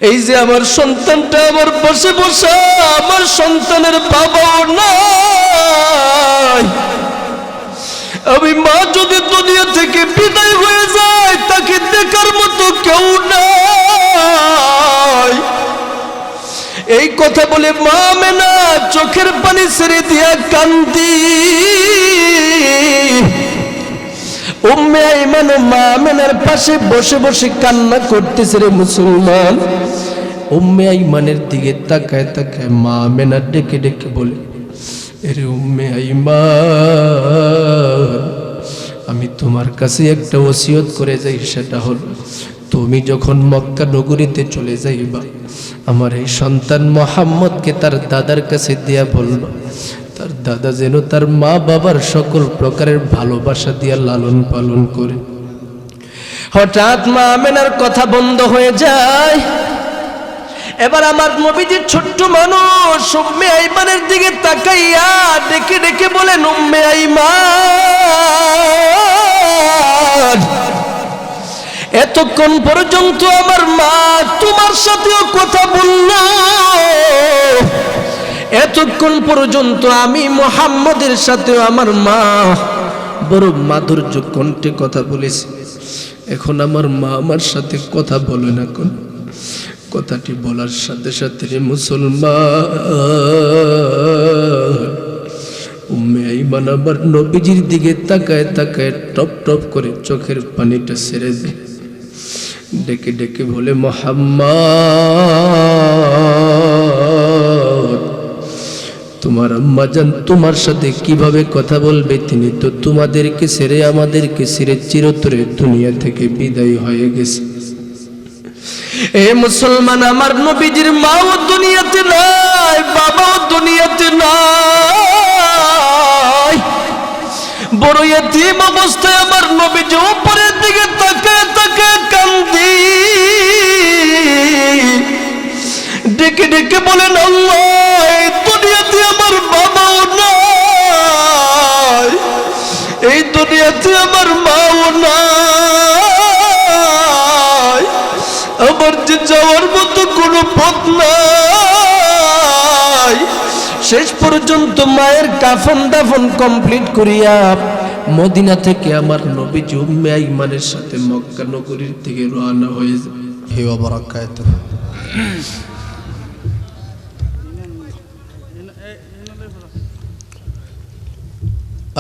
এই যে আমার সন্তানটা আমার পাশে বসা, আমার সন্তানের বাবাও নাই। আমি মা যদি দুনিয়া থেকে বিদায় হয়ে যায়, তাকে দেখার মতো কেউ নাই। এই কথা বলে মা আমেনা চোখের পানি ছেড়ে দিয়া কান্দি। উম্মে আইমান মা আমেনার পাশে বসে বসে কান্না করতেছে। রে মুসলমান, উম্মে আইমানের দিকে তাকায় তাকায় মা আমেনা ডেকে ডেকে বলে, এরে উম্মে আইমান, আমি তোমার কাছে একটা ওসিয়ত করে যাই। সেটা হলো, তুমি যখন মক্কা নগরীতে চলে যাইবা, আমার এই সন্তান মুহাম্মদকে তার দাদার কাছে দিয়া বলবা, তার দাদা যেন তার মা বাবার সকল প্রকারের ভালোবাসা দিয়া লালন পালন করে। হঠাৎ মা আমেনার কথা বন্ধ হয়ে যায়। এবার আমার নবীজির ছোট্ট মানুষ উম্মে আইমানের দিকে তাকাইয়া ডেকে ডেকে বলেন, উম্মে আইমান, এতক্ষণ পর্যন্ত আমার মা তোমার সাথেও কথা বলল, এতক্ষণ পর্যন্ত আমি মুহাম্মদের সাথেও আমার মা বড় মাধুর্য কণ্ঠে কথা বলেছি। এখন আমার মা আমার সাথে কথা বলে না। কোন কথাটি বলার সাথে সাথে মুসলমান উম্মে আইমান আবার নবীজির দিকে তাকায় তাকায় টপ টপ করে চোখের পানিটা ছেড়ে দেয়। ডেকে ডেকে বলে, মুহাম্মদ, তোমার আম্মা জান তোমার সাথে কিভাবে কথা বলবে? তিনি তো তোমাদেরকে ছেড়ে আমাদেরকে ছেড়ে চিরতরে দুনিয়া থেকে বিদায় হয়ে গেছে। এ মুসলমান, আমার নবীজির মাও দুনিয়াতে নাই, বাবাও দুনিয়াতে নাই। বড় ইতিম অবস্থায় আমার নবীজি উপরের দিকে তাকায় তাকায় কান্দি। ডেকে ডেকে বলেন, আল্লাহ, এই দুনিয়াতে আমার বাবাও নাই, এই দুনিয়াতে আমার মাও নাই, আমার যে যাওয়ার মতো কোনো পথ নাই। শেষ পর্যন্ত মায়ের কাফন দাফন কমপ্লিট করিয়া মদিনা থেকে আমার নবীজি উম্মে আইমানের সাথে মক্কা নগরীর থেকে রওনা হয়ে যায়। হে বারাকাতুহু।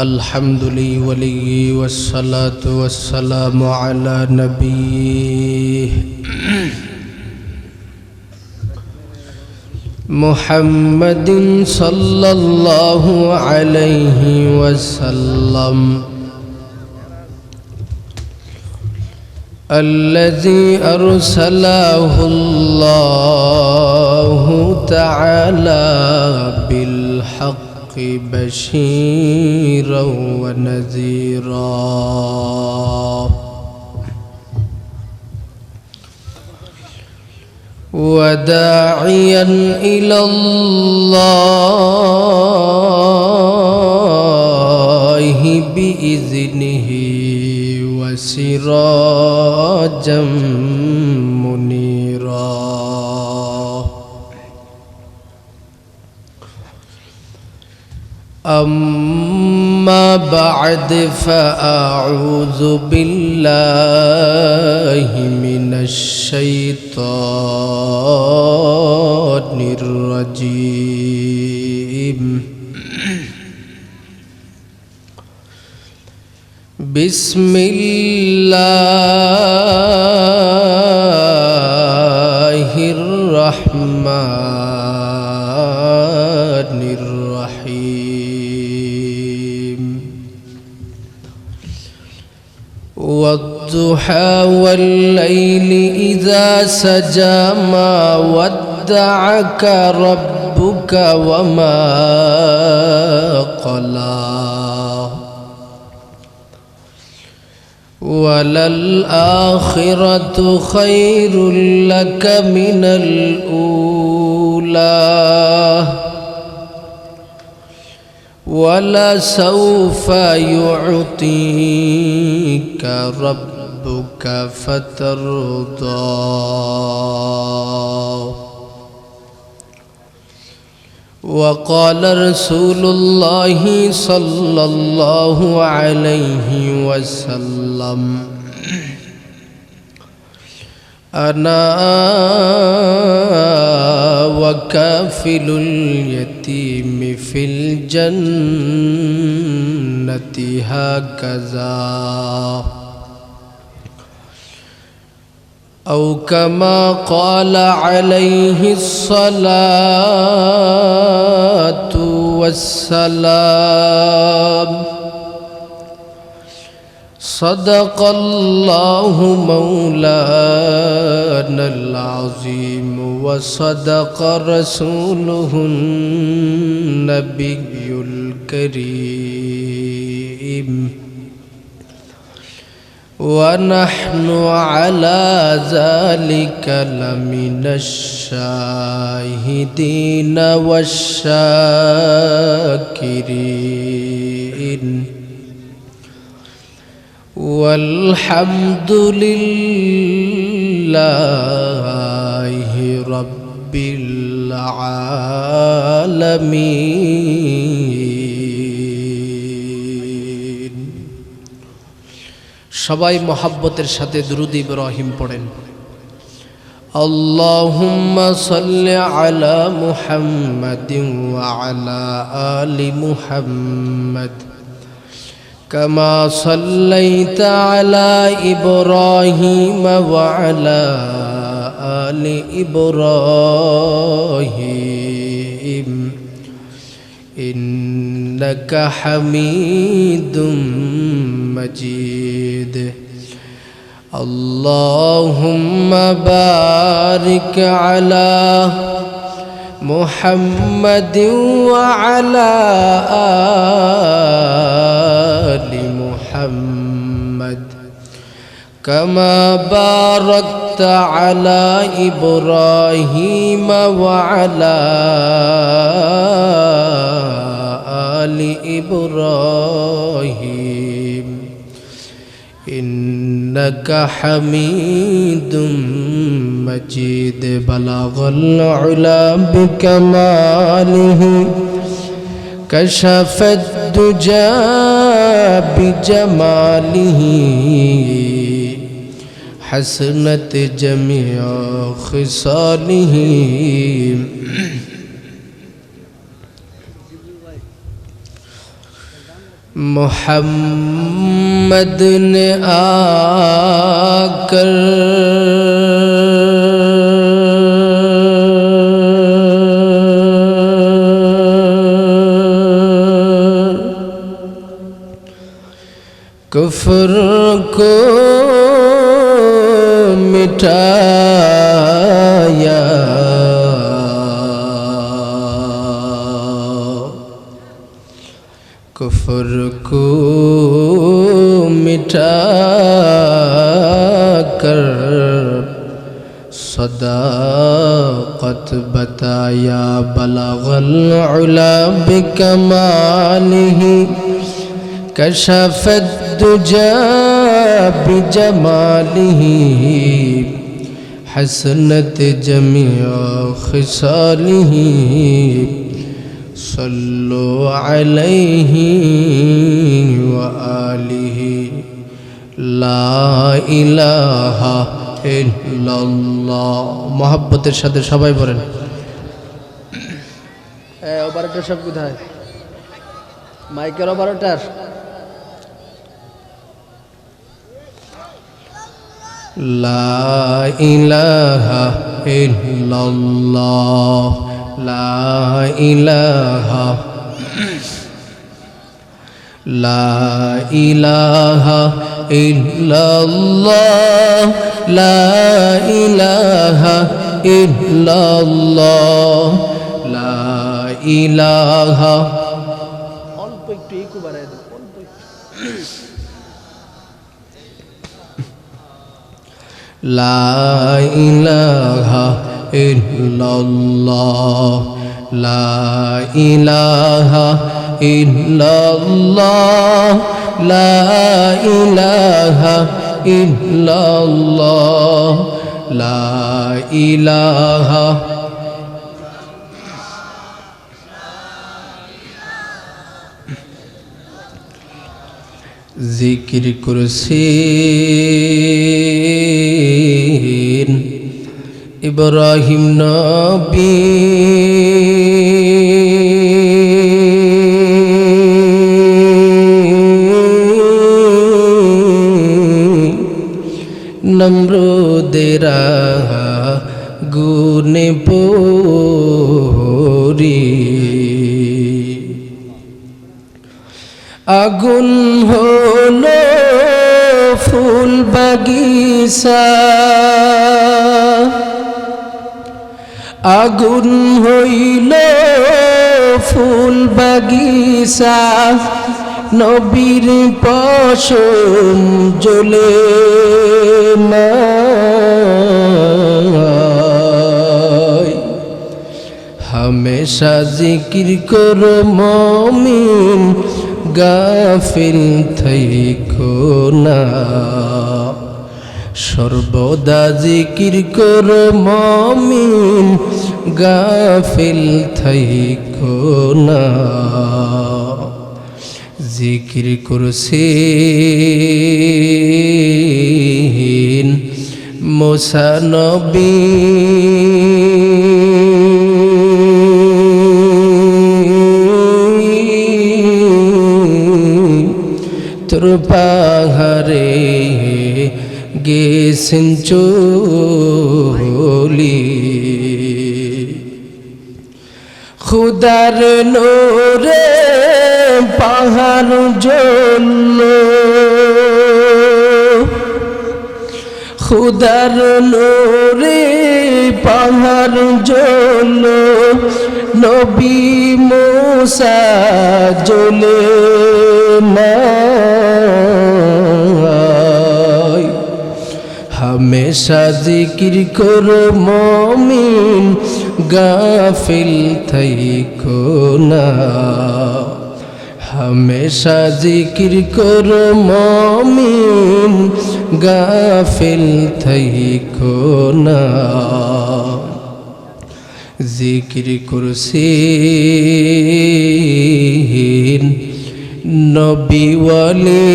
الحمدلله ولي والصلاة والسلام على نبيه محمد صلى الله عليه وسلم الذي أرسله الله تعالى بالحق بشيرا ونذيرا وداعيا إلى الله بإذنه وسراجا منيرا. أما بعد فأعوذ بالله من الشيطان الرجيم. بسم الله الرحمن الرحيم. والضحى والليل إذا سجى ما ودعك ربك وما قلى وللآخرة خير لك من الأولى ولسوف يعطيك ربك فترضى. وقال رسول الله صلى الله عليه وسلم أنا وكافل اليتيم في الجنة هكذا أو كما قال عليه الصلاة والسلام صدق الله مولانا العظيم وصدق رسوله النبي الكريم ونحن على ذلك لمن الشاهدين والشاكرين والحمد لله رب العالمين সবাই মহব্বতের সাথে দুরূদ ইব্রাহিম পড়েন আল্লাহুম্মা সাল্লি আলা মুহাম্মাদিন ওয়া আলা আলি মুহাম্মাদ كما صليت على إبراهيم وعلى آل إبراهيم إنك حميد مجيد اللهم بارك على محمد وعلى آل محمد كما باركت على إبراهيم وعلى آل إبراهيم إنك حميد مجيد بلغ العلا بكماله كشف الدجى بجماله حسنت جميع خصاله محمد نے آکر کفر کو مٹایا کفر کو مٹا کر صداقت بتایا بلغ العلا بکمالہ کشف الدجى بجماله حسنت جميع خصاله صلوا عليه وآله لا إله إلا الله محبতের সাথে সবাই বলেন অপারেটর সব কোথায় মাইকের অপারেটর لا إله إلا الله لا إله لا إله إلا الله لا إله إلا الله لا إله অল্প একটু একটু বাড়ায় দাও অল্প لا إله إلا الله لا إله إلا الله لا إله إلا الله لا إله জিকির করছেন ইব্রাহিম নবী নমরুদেরা গুনে পড়ি আগুন হলো ফুল বাগিচা আগুন হইল ফুল বাগিচা নবীর পশম জ্বলে না हमेशा जिकिर करो मोमिन गाफिल थैको ना सर्वदा जिकिर करो मोमिन गाफिल थैको ना जिकिर करছেন मूसा नबी তোর পাহাড়ে গেছেন চলি খুদার নূরে পাহাড় জ্বলল খুদার নূরে পাহাড় জ্বলল নবী मूसा জ্বলে না हमेशा जिकिर करो मोमिन गाफिल थैको ना हमेशा जिकिर करो मोमिन गाफिल थैको ना जिकिर करছেন नबी वाले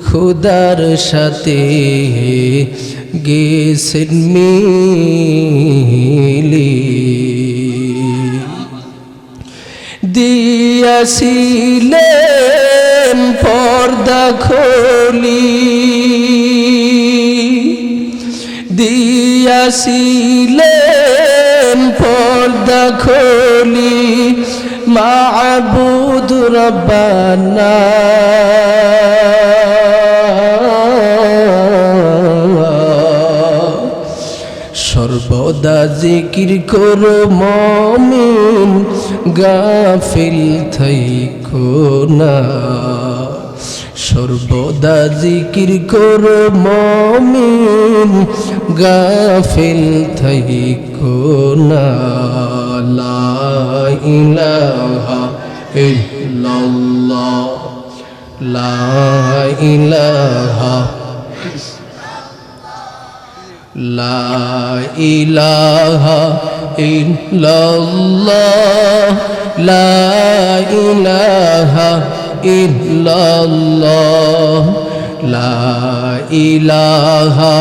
खुदार साथे গেছেন মিলি দিয়াছিলেন পর্দা খুলি দিয়াছিলেন পর্দা খুলি মাবুদ রব্বানা সর্বদা জিকির করো মুমিন গাফিল থাইকো না সর্বদা জিকির করো মুমিন গাফিল থাইকো না লা ইলাহা ইল্লাল্লাহ লা ইলাহা লা ইলাহা ইল্লাল্লাহ লা ইলাহা ইল্লাল্লাহ লা ইলাহা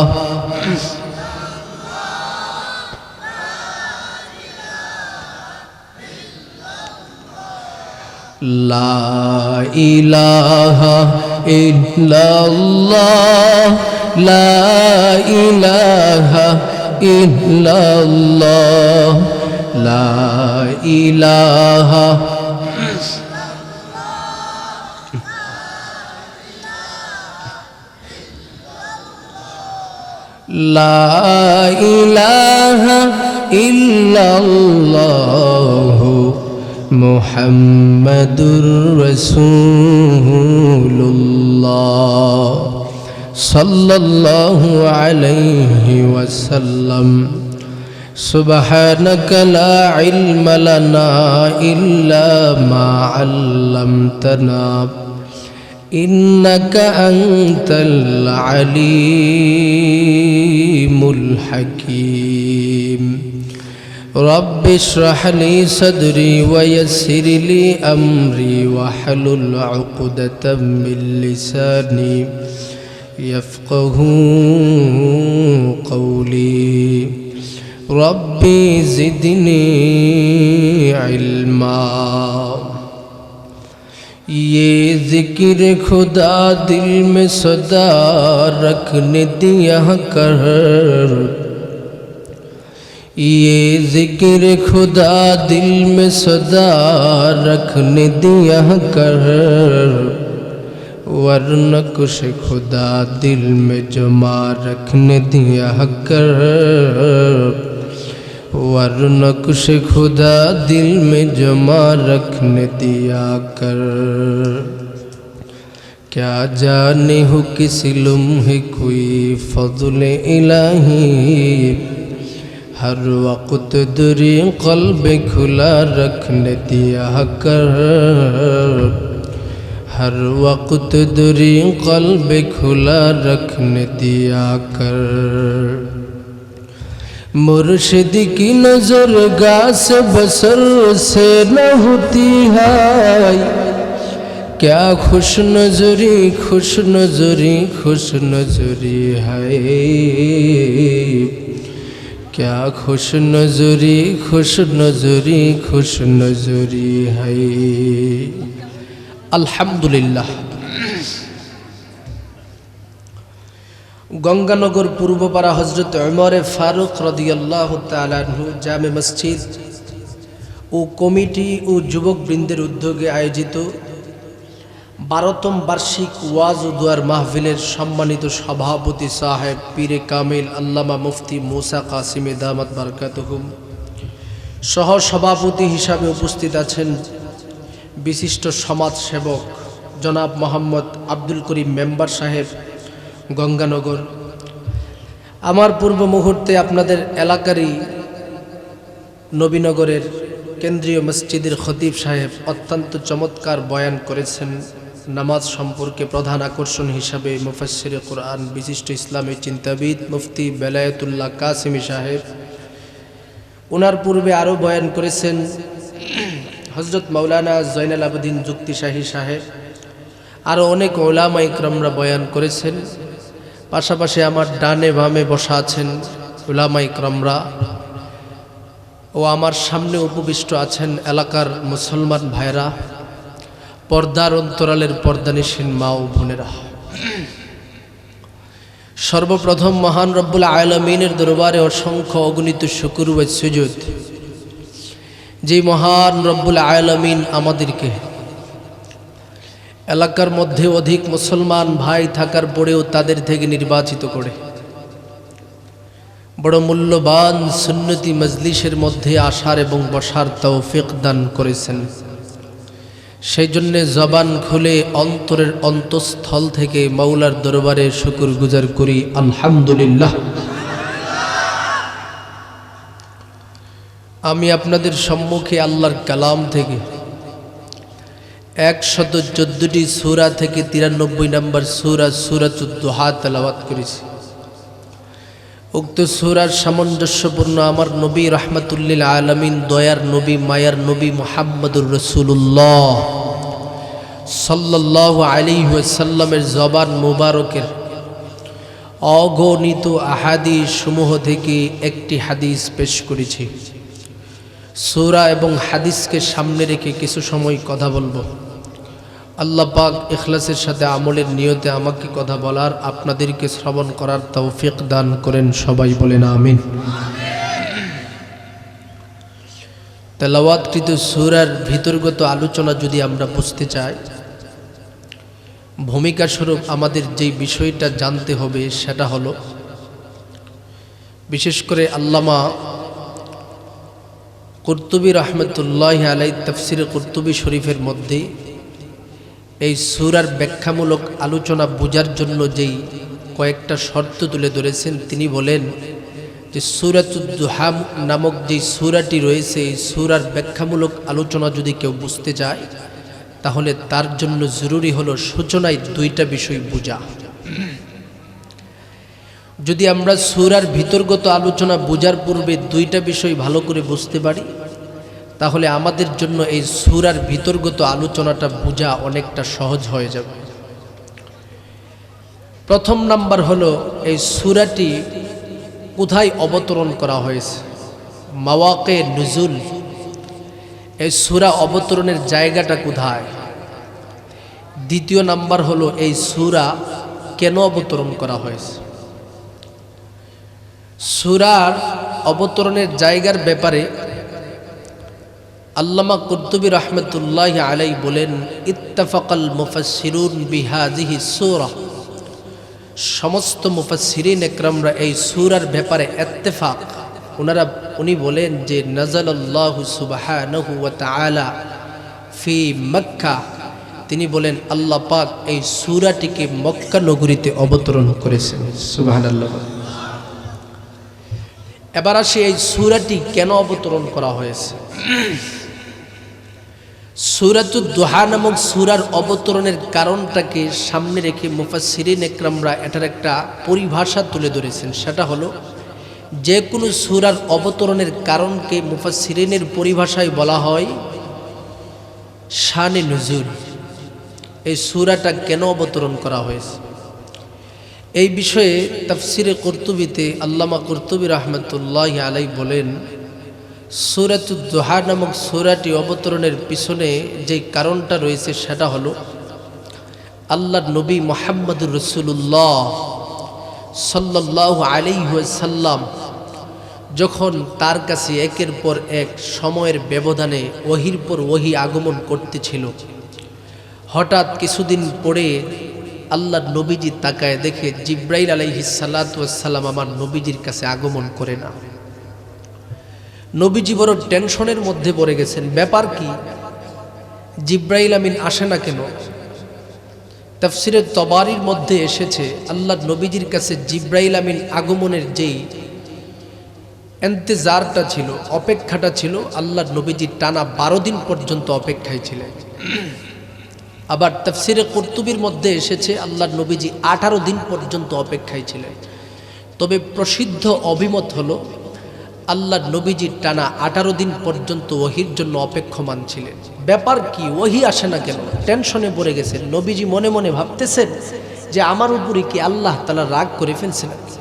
লা ইলাহা ইল্লাল্লাহ লা ইলাহা ইল্লাল্লাহ লা ইলাহা লা ইলাহা ইল্লাল্লাহ মুহাম্মাদুর রাসূলুল্লাহ সাল্লাল্লাহু আলাইহি ওয়াসাল্লাম সুবহানাকা লা ইলমা লানা ইল্লা মা আল্লামতানা إنك أنت العليم الحكيم رب اشرح لي صدري ويسر لي أمري واحلل عقدة من لساني يفقه قولي ربي زدني علما ये जिक्र खुदा दिल में सदा रखने दिया कर ये जिक्र खुदा दिल में सदा रखने दिया कर वरना कुछ खुदा दिल में जमा रखने दिया कर वरना कुछ खुदा दिल में जमा रखने दिया कर क्या जाने हो किस लम्हे कोई फज़्ल इलाही हर वक्त दुरी क़ल्ब खुला रखने दिया कर हर वक्त दुरी क़ल्ब खुला रखने दिया कर मुर्शिद की नजर गास बसर से न होती है क्या खुश नजरी खुश नजरी खुश नजरी है क्या खुश नजरी खुश नजरी खुश नजरी है अल्हम्दुलिल्लाह गंगानगर पूर्वपाड़ा हजरत उमर फारूक रदियल्लाहु ताआला अन्हु जामे मस्जिद ও কমিটি ও যুবকবৃন্দের উদ্যোগে আয়োজিত 12তম বার্ষিক ওয়াজ ও দুয়ার মাহফিলের সম্মানিত সভাপতি সাহেব পীরে কামিল আল্লামা মুফতি মুসা কাসিমে দামাত বারাকাতুহুম সহ সভাপতি হিসাবে উপস্থিত আছেন বিশিষ্ট সমাজসেবক জনাব মোহাম্মদ আব্দুল করিম মেম্বার সাহেব গঙ্গানগর আমার পূর্ব মুহূর্তে আপনাদের এলাকারই নবীনগরের কেন্দ্রীয় মসজিদের খতিব সাহেব অত্যন্ত চমৎকার বয়ান করেছেন নামাজ সম্পর্কে প্রধান আকর্ষণ হিসাবে মুফাসসিরে কুরআন বিশিষ্ট ইসলামী চিন্তাবিদ মুফতি বেলায়েতুল্লাহ কাসিমি সাহেব ওনার পূর্বে আরও বয়ান করেছেন হযরত মাওলানা জয়নাল আবেদিন যুক্তিশাহী সাহেব আরও অনেক উলামা ইকরামরা বয়ান করেছেন পাশাপাশি আমার ডানে বামে বসা আছেন উলামা ইকরামরা ও আমার সামনে উপবিষ্ট আছেন এলাকার মুসলমান ভাইরা পর্দার অন্তরালের পর্দানিশীন মা ও বোনেরা সর্বপ্রথম মহান রব্বুল আলামিনের দরবারে অসংখ্য অগণিত শুকর ও সুজুদ যে মহান রব্বুল আলামিন আমাদেরকে এলাকার মধ্যে অধিক মুসলমান ভাই থাকার পরেও তাদের থেকে নির্বাচিত করে বড় মূল্যবান সুন্নতি মজলিসের মধ্যে আসার এবং বসার তৌফিক দান করেছেন সেই জন্য জবান খুলে অন্তরের অন্তঃস্থল থেকে মাওলার দরবারে শুকরগুজার করি আলহামদুলিল্লাহ। আমি আপনাদের সম্মুখে আল্লাহর কালাম থেকে 114টি সূরা থেকে 93 নম্বর সূরা সূরাতুদ দুহা তেলাওয়াত করেছি। উক্ত সূরার সামঞ্জস্যপূর্ণ আমার নবী রাহমাতুল্লিল আলামিন দয়ার নবী মায়ার নবী মুহাম্মদুর রাসূলুল্লাহ সাল্লাল্লাহু আলাইহি ওয়াসাল্লামের জবান মুবারকের অগণিত আহাদিস সমূহ থেকে একটি হাদিস পেশ করেছি। সূরা এবং হাদিসকে সামনে রেখে কিছু সময় কথা বলবো। আল্লাহ পাক ইখলাসের সাথে আমলের নিয়তে আমাকে কথা বলার আপনাদেরকে শ্রবণ করার তৌফিক দান করেন, সবাই বলেন আমিন। তেলাওয়াতকৃত সূরার ভিতরগত আলোচনা যদি আমরা বুঝতে চাই, ভূমিকা স্বরূপ আমাদের যেই বিষয়টা জানতে হবে সেটা হলো, বিশেষ করে আল্লামা কুরতুবী রাহমাতুল্লাহি আলাইহি তাফসীরে কুরতুবী শরীফের মধ্যে এই সূরার ব্যাখ্যামূলক আলোচনা বোঝার জন্য যেই কয়েকটা শর্ত তুলে ধরেছেন, তিনি বলেন যে সূরাতুদ দুহা নামক যেই সূরাটি রয়েছে, এই সূরার ব্যাখ্যামূলক আলোচনা যদি কেউ বুঝতে চায় তাহলে তার জন্য জরুরি হলো সূচনায় দুইটা বিষয় বোঝা। যদি আমরা সূরার ভিতরগত আলোচনা বোঝার পূর্বে দুইটা বিষয় ভালো করে বুঝতে পারি, তাহলে আমাদের জন্য এই সূরার ভিতরগত আলোচনাটা বোঝা অনেকটা সহজ হয়ে যাবে। প্রথম নাম্বার হলো এই সূরাটি কোথায় অবতরণ করা হয়েছে, মাওয়াকে নুজুল, এই সূরা অবতরণের জায়গাটা কোথায়। দ্বিতীয় নাম্বার হলো এই সূরা কেন অবতরণ করা হয়েছে। সূরার অবতরণের জায়গার ব্যাপারে আল্লামা কুরতুবী রাহমাতুল্লাহি আলাইহি বলেন, ইত্তাফাকাল মুফাসসিরুন বিহাযিহি সূরা, সমস্ত মুফাসসিরিন একরামরা এই সূরার ব্যাপারে ইত্তেফাক, উনি বলেন যে নাযালাল্লাহু সুবহানাহু ওয়া তাআলা ফি মক্কা, তিনি বলেন আল্লাহ পাক এই সূরাটিকে মক্কা নগরীতে অবতরণ করেছেন। সুবহানাল্লাহ। এবার আসি এই সূরাটি কেন অবতরণ করা হয়েছে। সূরাতুদ দুহা নামক সূরার অবতরণের কারণটাকে সামনে রেখে মুফাসসিরিন একরামরা এটার একটা পরিভাষা তুলে ধরেছেন। সেটা হলো যে কোনো সূরার অবতরণের কারণকে মুফাসসিরিনের পরিভাষায় বলা হয় শানে নুজুল। এই সূরাটা কেন অবতরণ করা হয়েছে এই বিষয়ে তাফসিরে কুরতুবীতে আল্লামা কুরতুবী রাহমাতুল্লাহি আলাইহি বলেন, সূরাতুদ দুহা নামক সূরাটি অবতরণের পিছনে যে কারণটা রয়েছে সেটা হলো আল্লাহর নবী মুহাম্মদুর রাসূলুল্লাহ সাল্লাল্লাহু আলাইহি ওয়াসাল্লাম যখন তার কাছে একের পর এক সময়ের ব্যবধানে ওহীর পর ওহী আগমন করতেছিল, হঠাৎ কিছুদিন পরে আল্লাহর নবীজি তাকায় দেখে জিব্রাইল আলাইহিস সালাতু ওয়াস সালাম আমার নবীজির কাছে আগমন করে না। নবীজি বড় টেনশনের মধ্যে পড়ে গেছেন, ব্যাপার কি, জিব্রাইল আমিন আসে না কেন। তাফসিরে তবারির মধ্যে এসেছে আল্লাহর নবীজির কাছে জিব্রাইল আমিন আগমনের যেই ইন্তজারটা ছিল, অপেক্ষাটা ছিল, আল্লাহর নবীজি টানা 12 দিন পর্যন্ত অপেক্ষায় ছিলেন। আবার তাফসিরে কুরতুবীর মধ্যে এসেছে আল্লাহর নবীজি 18 দিন পর্যন্ত অপেক্ষায় ছিলেন। তবে প্রসিদ্ধ অভিমত হলো আল্লাহর নবীজি টানা 18 দিন পর্যন্ত ওহীর জন্য অপেক্ষমান ছিলেন। ব্যাপার কি, ওহী আসে না কেন, টেনশনে পড়ে গেছেন। নবীজি মনে মনে ভাবতেছেন যে আমার উপরে কি আল্লাহ তাআলা রাগ করে ফেলছে নাকি,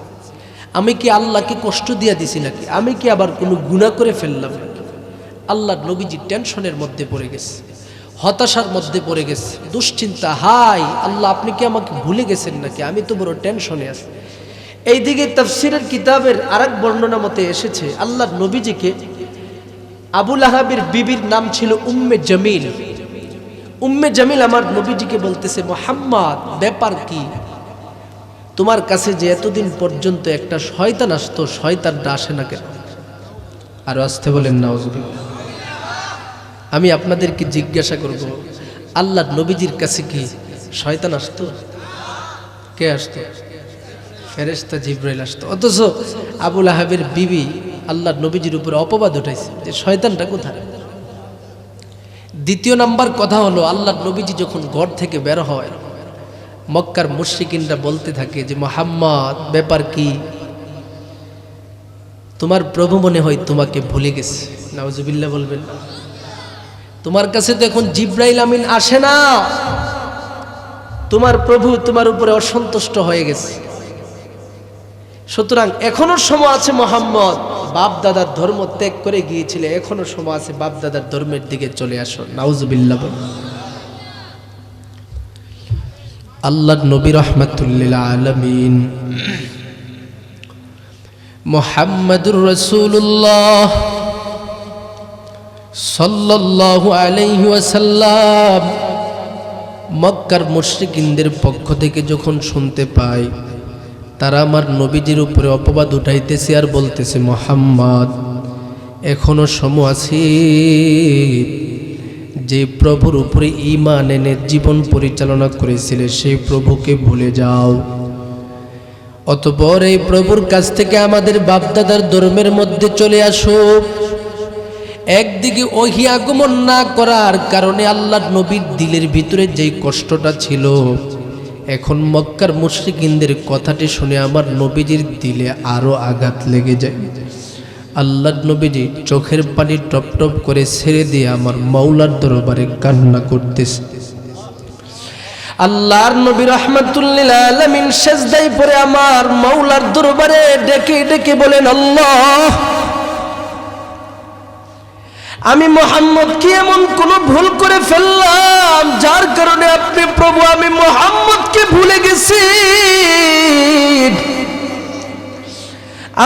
আমি কি আল্লাহকে কষ্ট দিয়ে দিছি নাকি, আমি কি আবার কোনো গুনাহ করে ফেললাম নাকি। আল্লাহর নবীজি টেনশনের মধ্যে পড়ে গেছে, হতাশার মধ্যে পড়ে গেছে, দুশ্চিন্তা, হাই আল্লাহ আপনি কি আমাকে ভুলে গেছেন নাকি, আমি তো বড় টেনশনে আছি। এইদিকে তাফসীরের কিতাবের আরেক বর্ণনা মতে এসেছে আল্লাহর নবীজিকে আবু লাহাবের বিবির নাম ছিল উম্মে জামিল। উম্মে জামিল আমার নবীজিকে বলতেছে, মুহাম্মদ ব্যাপার কি, তোমার কাছে যে এতদিন পর্যন্ত একটা শয়তান আসতো, শয়তানটা আসে না কেন। আর আসতে বলেন নাউজুবিল্লাহ। আমি আপনাদেরকে জিজ্ঞাসা করব, আল্লাহর নবীজির কাছে কি শয়তান আসতো? কে আসতো? ফেরেশতা জিবরাইল আসতো। অথচ আবু লাহাবের বিবি আল্লাহর নবীজির উপরে অপবাদ উঠাইছে যে শয়তানটা কোথায়। দ্বিতীয় নাম্বার কথা হলো আল্লাহর নবীজি যখন ঘর থেকে বের হয়, মক্কার মুশরিকিনরা বলতে থাকে যে মুহাম্মদ ব্যাপার কি, তোমার প্রভু মনে হয় তোমাকে ভুলে গেছে। নাউজুবিল্লাহ বলবেন না। তোমার কাছে তো এখন জিব্রাইল আমিন আসে না, তোমার প্রভু তোমার উপরে অসন্তুষ্ট হয়ে গেছে। সুতরাং এখনো সময় আছে মুহাম্মদ, বাপ দাদার ধর্ম ত্যাগ করে গিয়েছিলে, এখনো সময় আছে বাপ দাদার ধর্মের দিকে চলে আসো। নাউজুবিল্লাহ। আল্লাহর নবী রাহমাতুল লিল আলামিন মুহাম্মাদুর রাসূলুল্লাহ সাল্লাল্লাহু আলাইহি ওয়াসাল্লাম মক্কার মুশরিকিনদের পক্ষ থেকে যখন শুনতে পায় তারা আমার নবীজির উপরে অপবাদ উঠাইতেছে আর বলতেছে, মুহাম্মদ এখনো সময় আছে, যে প্রভুর উপরে ঈমান এনে জীবন পরিচালনা করেছিলে সেই প্রভুকে ভুলে যাও। অতঃপর এই প্রভুর কাছ থেকে আমাদের বাপদাদার ধর্মের মধ্যে চলে আসো। একদিকে ওহী আগমন না করার কারণে আল্লাহর নবীর দিলের ভিতরে যেই কষ্টটা ছিল, এখন মক্কার মুশরিকিনদের কথাটি শুনে আমার নবীজির দিলে আরো আঘাত লেগে যায়। আল্লাহর নবীজি চোখের পানি টপ টপ করে ছেড়ে দিয়ে আমার মাওলার দরবারে কান্না করতেছে। আল্লাহর নবী রাহমাতুল লিল আলামিন সিজদায় পড়ে আমার মাওলার দরবারে ডেকে ডেকে বলেন, আল্লাহ, আমি মুহাম্মদ কি এমন কোন ভুল করে ফেললাম যার কারণে আপনি প্রভু আমি মুহাম্মদকে ভুলে গেছি?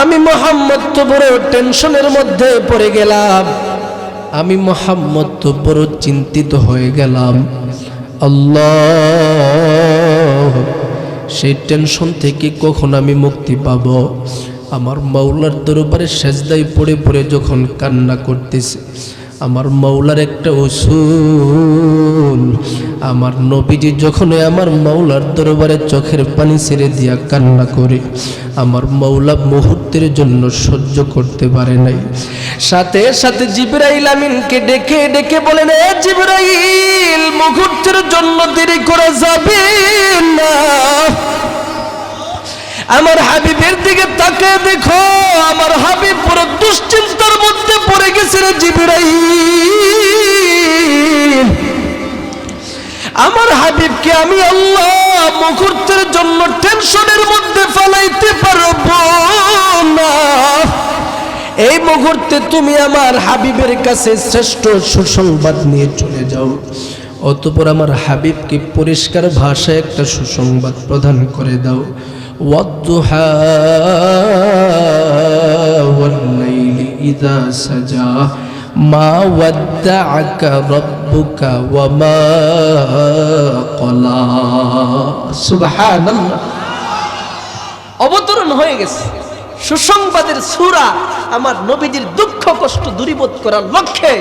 আমি মুহাম্মদ তো বড় টেনশনের মধ্যে পড়ে গেলাম, আমি মুহাম্মদ তো বড় চিন্তিত হয়ে গেলাম। আল্লাহ, সেই টেনশন থেকে কখন আমি মুক্তি পাব? আমার মাওলার দরবারে সেজদায় পড়ে পড়ে যখন কান্না করতেছে, আমার মাওলার একটা উসুল, আমার নবীজি যখন আমার মাওলার দরবারে চোখের পানি ছেড়ে দিয়া কান্না করে, আমার মাওলা মুহূর্তের জন্য সহ্য করতে পারে নাই। সাথে সাথে জিবরাইল আমিনকে ডেকে ডেকে বলেন, এ জিবরাইল, মুহূর্তের জন্য দেরি করা যাবে না, আমার হাবিবের দিকে তাকিয়ে দেখো, আমার হাবিব পুরো দুশ্চিন্তার মধ্যে পড়ে গেছে রে জিবরাইল। আমার হাবিবকে আমি আল্লাহ মুহূর্তের জন্য টেনশনের মধ্যে ফেলাইতে পারবো না। এই মুহূর্তে তুমি আমার হাবিবের কাছে শ্রেষ্ঠ সুসংবাদ নিয়ে চলে যাও। অতঃপর আমার হাবিবকে পরিষ্কার ভাষায় একটা সুসংবাদ প্রদান করে দাও। ওয়াদ্দুহা ওয়াল-লাইলি ইযা সাজা মা ওয়াদ্দাআকা রাব্বুকা ওয়া মা ক্বালা। সুবহানাল্লাহ। অবতরণ হয়ে গেছে সুসংবাদের সূরা। আমার নবীজির দুঃখ কষ্ট দূরীভূত করার লক্ষ্যে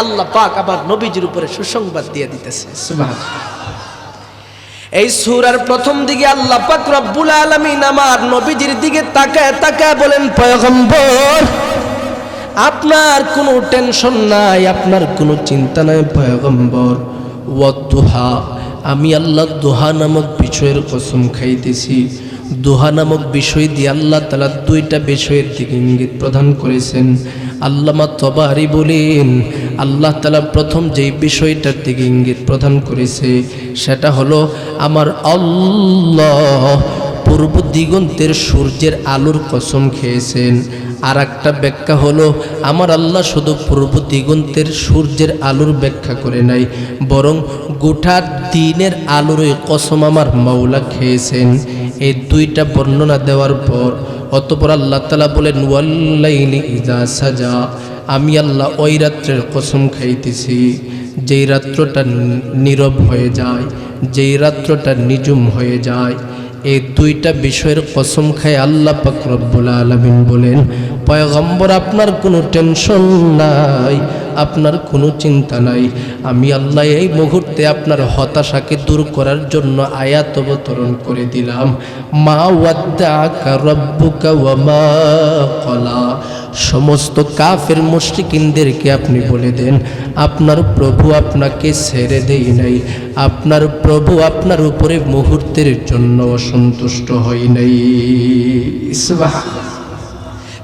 আল্লাহ পাক আমার নবীজির উপরে সুসংবাদ দিয়ে দিতেছে। সুবহানাল্লাহ। এই সূরার প্রথম দিকে আল্লাহ পাক রব্বুল আলামিন আমার নবীজির দিকে তাকায় তাকায় বলেন, পয়গম্বর, আপনার কোনো টেনশন নাই, আপনার কোনো চিন্তা নাই পয়গম্বর। ওয়াদ্দুহা, আমি আল্লাহ দোহা নামক বিষয়ের কসম খাইতেছি। দোহা নামক বিষয় দিয়ে আল্লাহ তাআলা দুইটা বিষয়ের দিকে ইঙ্গিত প্রদান করেছেন। আল্লামা তবারি বলেন, আল্লাহ তাআলা প্রথম যেই বিষয়টার দিকে ইঙ্গিত প্রদান করেছে সেটা হলো আমার আল্লাহ পূর্ব দিগন্তের সূর্যের আলোর কসম খেয়েছেন। আর একটা ব্যাখ্যা হলো আমার আল্লাহ শুধু পূর্ব দিগন্তের সূর্যের আলোর ব্যাখ্যা করে নাই, বরং গোটা দিনের আলোর কসম আমার মাওলা খেয়েছেন। এই দুইটা বর্ণনা দেওয়ার পর অতঃপর আল্লাহ তাআলা বলেন, ওয়াল-লাইলি ইযা সাজা, আমি আল্লাহ ওই রাত্রের কসম খাইতেছি যেই রাত্রটা নীরব হয়ে যায়, যেই রাত্রটা নিঝুম হয়ে যায়। এই দুইটা বিষয়ের কসম খায় আল্লাহ পাক রব্বুল আলামিন বলেন, পয়গম্বর, আপনার কোনো টেনশন নাই, আপনার কোনো চিন্তা নাই। আমি আল্লাহ এই মুহূর্তে আপনার হতাশাকে দূর করার জন্য আয়াত অবতরণ করে দিলাম। মা ওয়াদ্দাআকা রাব্বুকা ওয়া মা ক্বালা। সমস্ত কাফের মুশরিকিনদেরকে আপনি বলে দেন, আপনার প্রভু আপনাকে ছেড়ে দেই নাই, আপনার প্রভু আপনার উপরে মুহূর্তের জন্য অসন্তুষ্ট হই নাই। সুবহানাল্লাহ।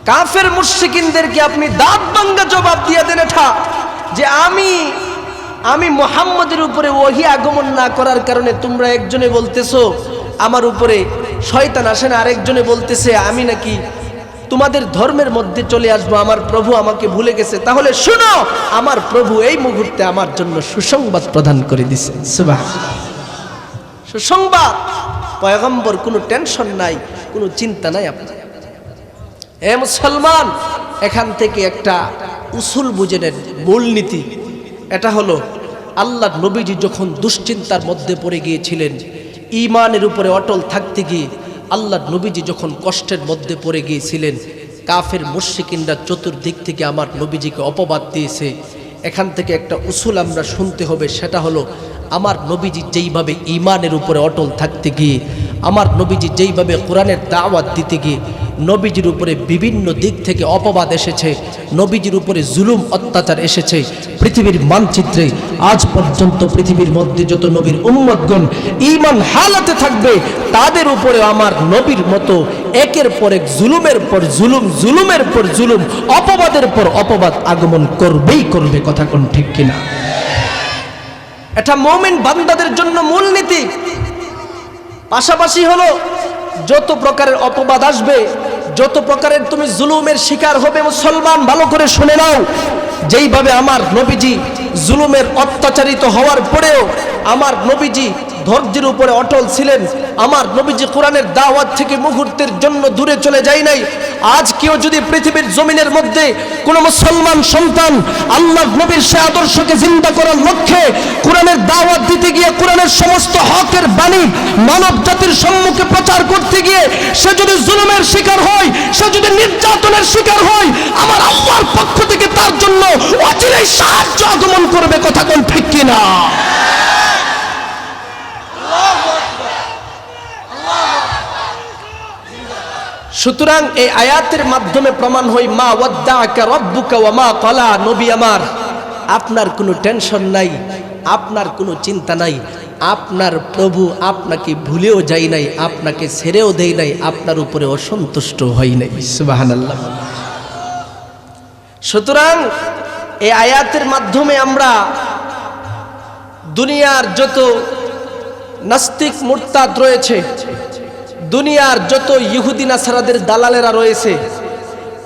কাফের মুশরিকিনদেরকে আপনি দাঁত ভাঙা জবাব দিয়ে দেন এটা, যে আমি মুহাম্মদের উপরে ওহী আগমন না করার কারণে তোমরা একজনে বলতেছো আমার উপরে শয়তান আসে না, আরেকজনে বলতেছে আমি নাকি তোমাদের ধর্মের মধ্যে চলে আসবো, আমার প্রভু আমাকে ভুলে গেছে। তাহলে শুনো, আমার প্রভু এই মুহূর্তে আমার জন্য সুসংবাদ প্রদান করে দিছে। সুবহানাল্লাহ। সুসংবাদ। পয়গম্বর, কোনো টেনশন নাই, কোনো চিন্তা নাই আপনার। এ মুসলমান, এখান থেকে একটা উসুল বুঝে নেন, মূলনীতি। এটা হলো আল্লাহর নবীজি যখন দুশ্চিন্তার মধ্যে পড়ে গিয়েছিলেন, ঈমানের উপরে অটল থাকতে গিয়ে আল্লাহর নবীজি যখন কষ্টের মধ্যে পড়ে গিয়েছিলেন, কাফের মুশরিকিনরা চতুর্দিক থেকে আমার নবীজিকে অপবাদ দিয়েছে। এখান থেকে একটা উসুল আমরা শুনতে হবে, সেটা হলো আমার নবীজি যেইভাবে ঈমানের উপরে অটল থাকতে গিয়ে, আমার নবীজি যেইভাবে কোরআনের দাওয়াত দিতে গিয়ে নবীজির উপরে বিভিন্ন দিক থেকে অপবাদ এসেছে, নবীজির উপরে জুলুম অত্যাচার এসেছে। পৃথিবীর মানচিত্রে আজ পর্যন্ত পৃথিবীর মধ্যে যত নবীর উম্মতগণ ঈমান হালাতে থাকবে, তাদের উপরে আমার নবীর মতো একের পর এক জুলুমের পর জুলুম, জুলুমের পর জুলুম, অপবাদের পর অপবাদ আগমন করবেই করবে। কথা কোন ঠিক কিনা? এটা মুমিন বান্দাদের জন্য মূলনীতি। পাশাপাশি হলো যত প্রকারের অপবাদ আসবে, যত প্রকারের তুমি জুলুমের শিকার হবে, মুসলমান ভালো করে শুনে নাও, যেইভাবে আমার নবীজি জুলুমের অত্যাচারিত হওয়ার পরেও আমার নবীজি ধৈর্যের উপরে অটল ছিলেন, আমার নবীজি কোরআনের দাওয়াত থেকে মুহূর্তের জন্য দূরে চলে যায় নাই। আজ কেউ যদি পৃথিবীর জমিনের মধ্যে কোন মুসলমান সন্তান আল্লাহর নবীর সে আদর্শকে জিন্দা করার লক্ষ্যে কোরআনের দাওয়াত দিতে গিয়ে, কোরআনের সমস্ত হকের বাণী মানব জাতির সম্মুখে প্রচার করতে গিয়ে সে যদি জুলুমের শিকার হয়, সে যদি নির্যাতনের শিকার হয়, আমার আল্লাহর পক্ষ থেকে তার জন্য অচিরেই সাহায্য আগমন করবে। কথা কোন ঠিক কিনা? সুতরাং এই আয়াতের মাধ্যমে প্রমাণ হয়, মা ওয়াদ্দাআকা রাব্বুকা ওয়া মা ক্বালা। নবী আমার, আপনার কোনো টেনশন নাই, আপনার কোনো চিন্তা নাই, আপনার প্রভু আপনাকে ভুলেও যায় নাই, আপনাকে ছেড়েও দেয় নাই, আপনার উপরে অসন্তুষ্ট হয় নাই। সুবহানাল্লাহ। সুতরাং এই আয়াতের মাধ্যমে আমরা দুনিয়ার যত নাস্তিক মুরতাদ রয়েছে, দুনিয়ার যত ইহুদি নাসারাদের দালালেরা রয়েছে,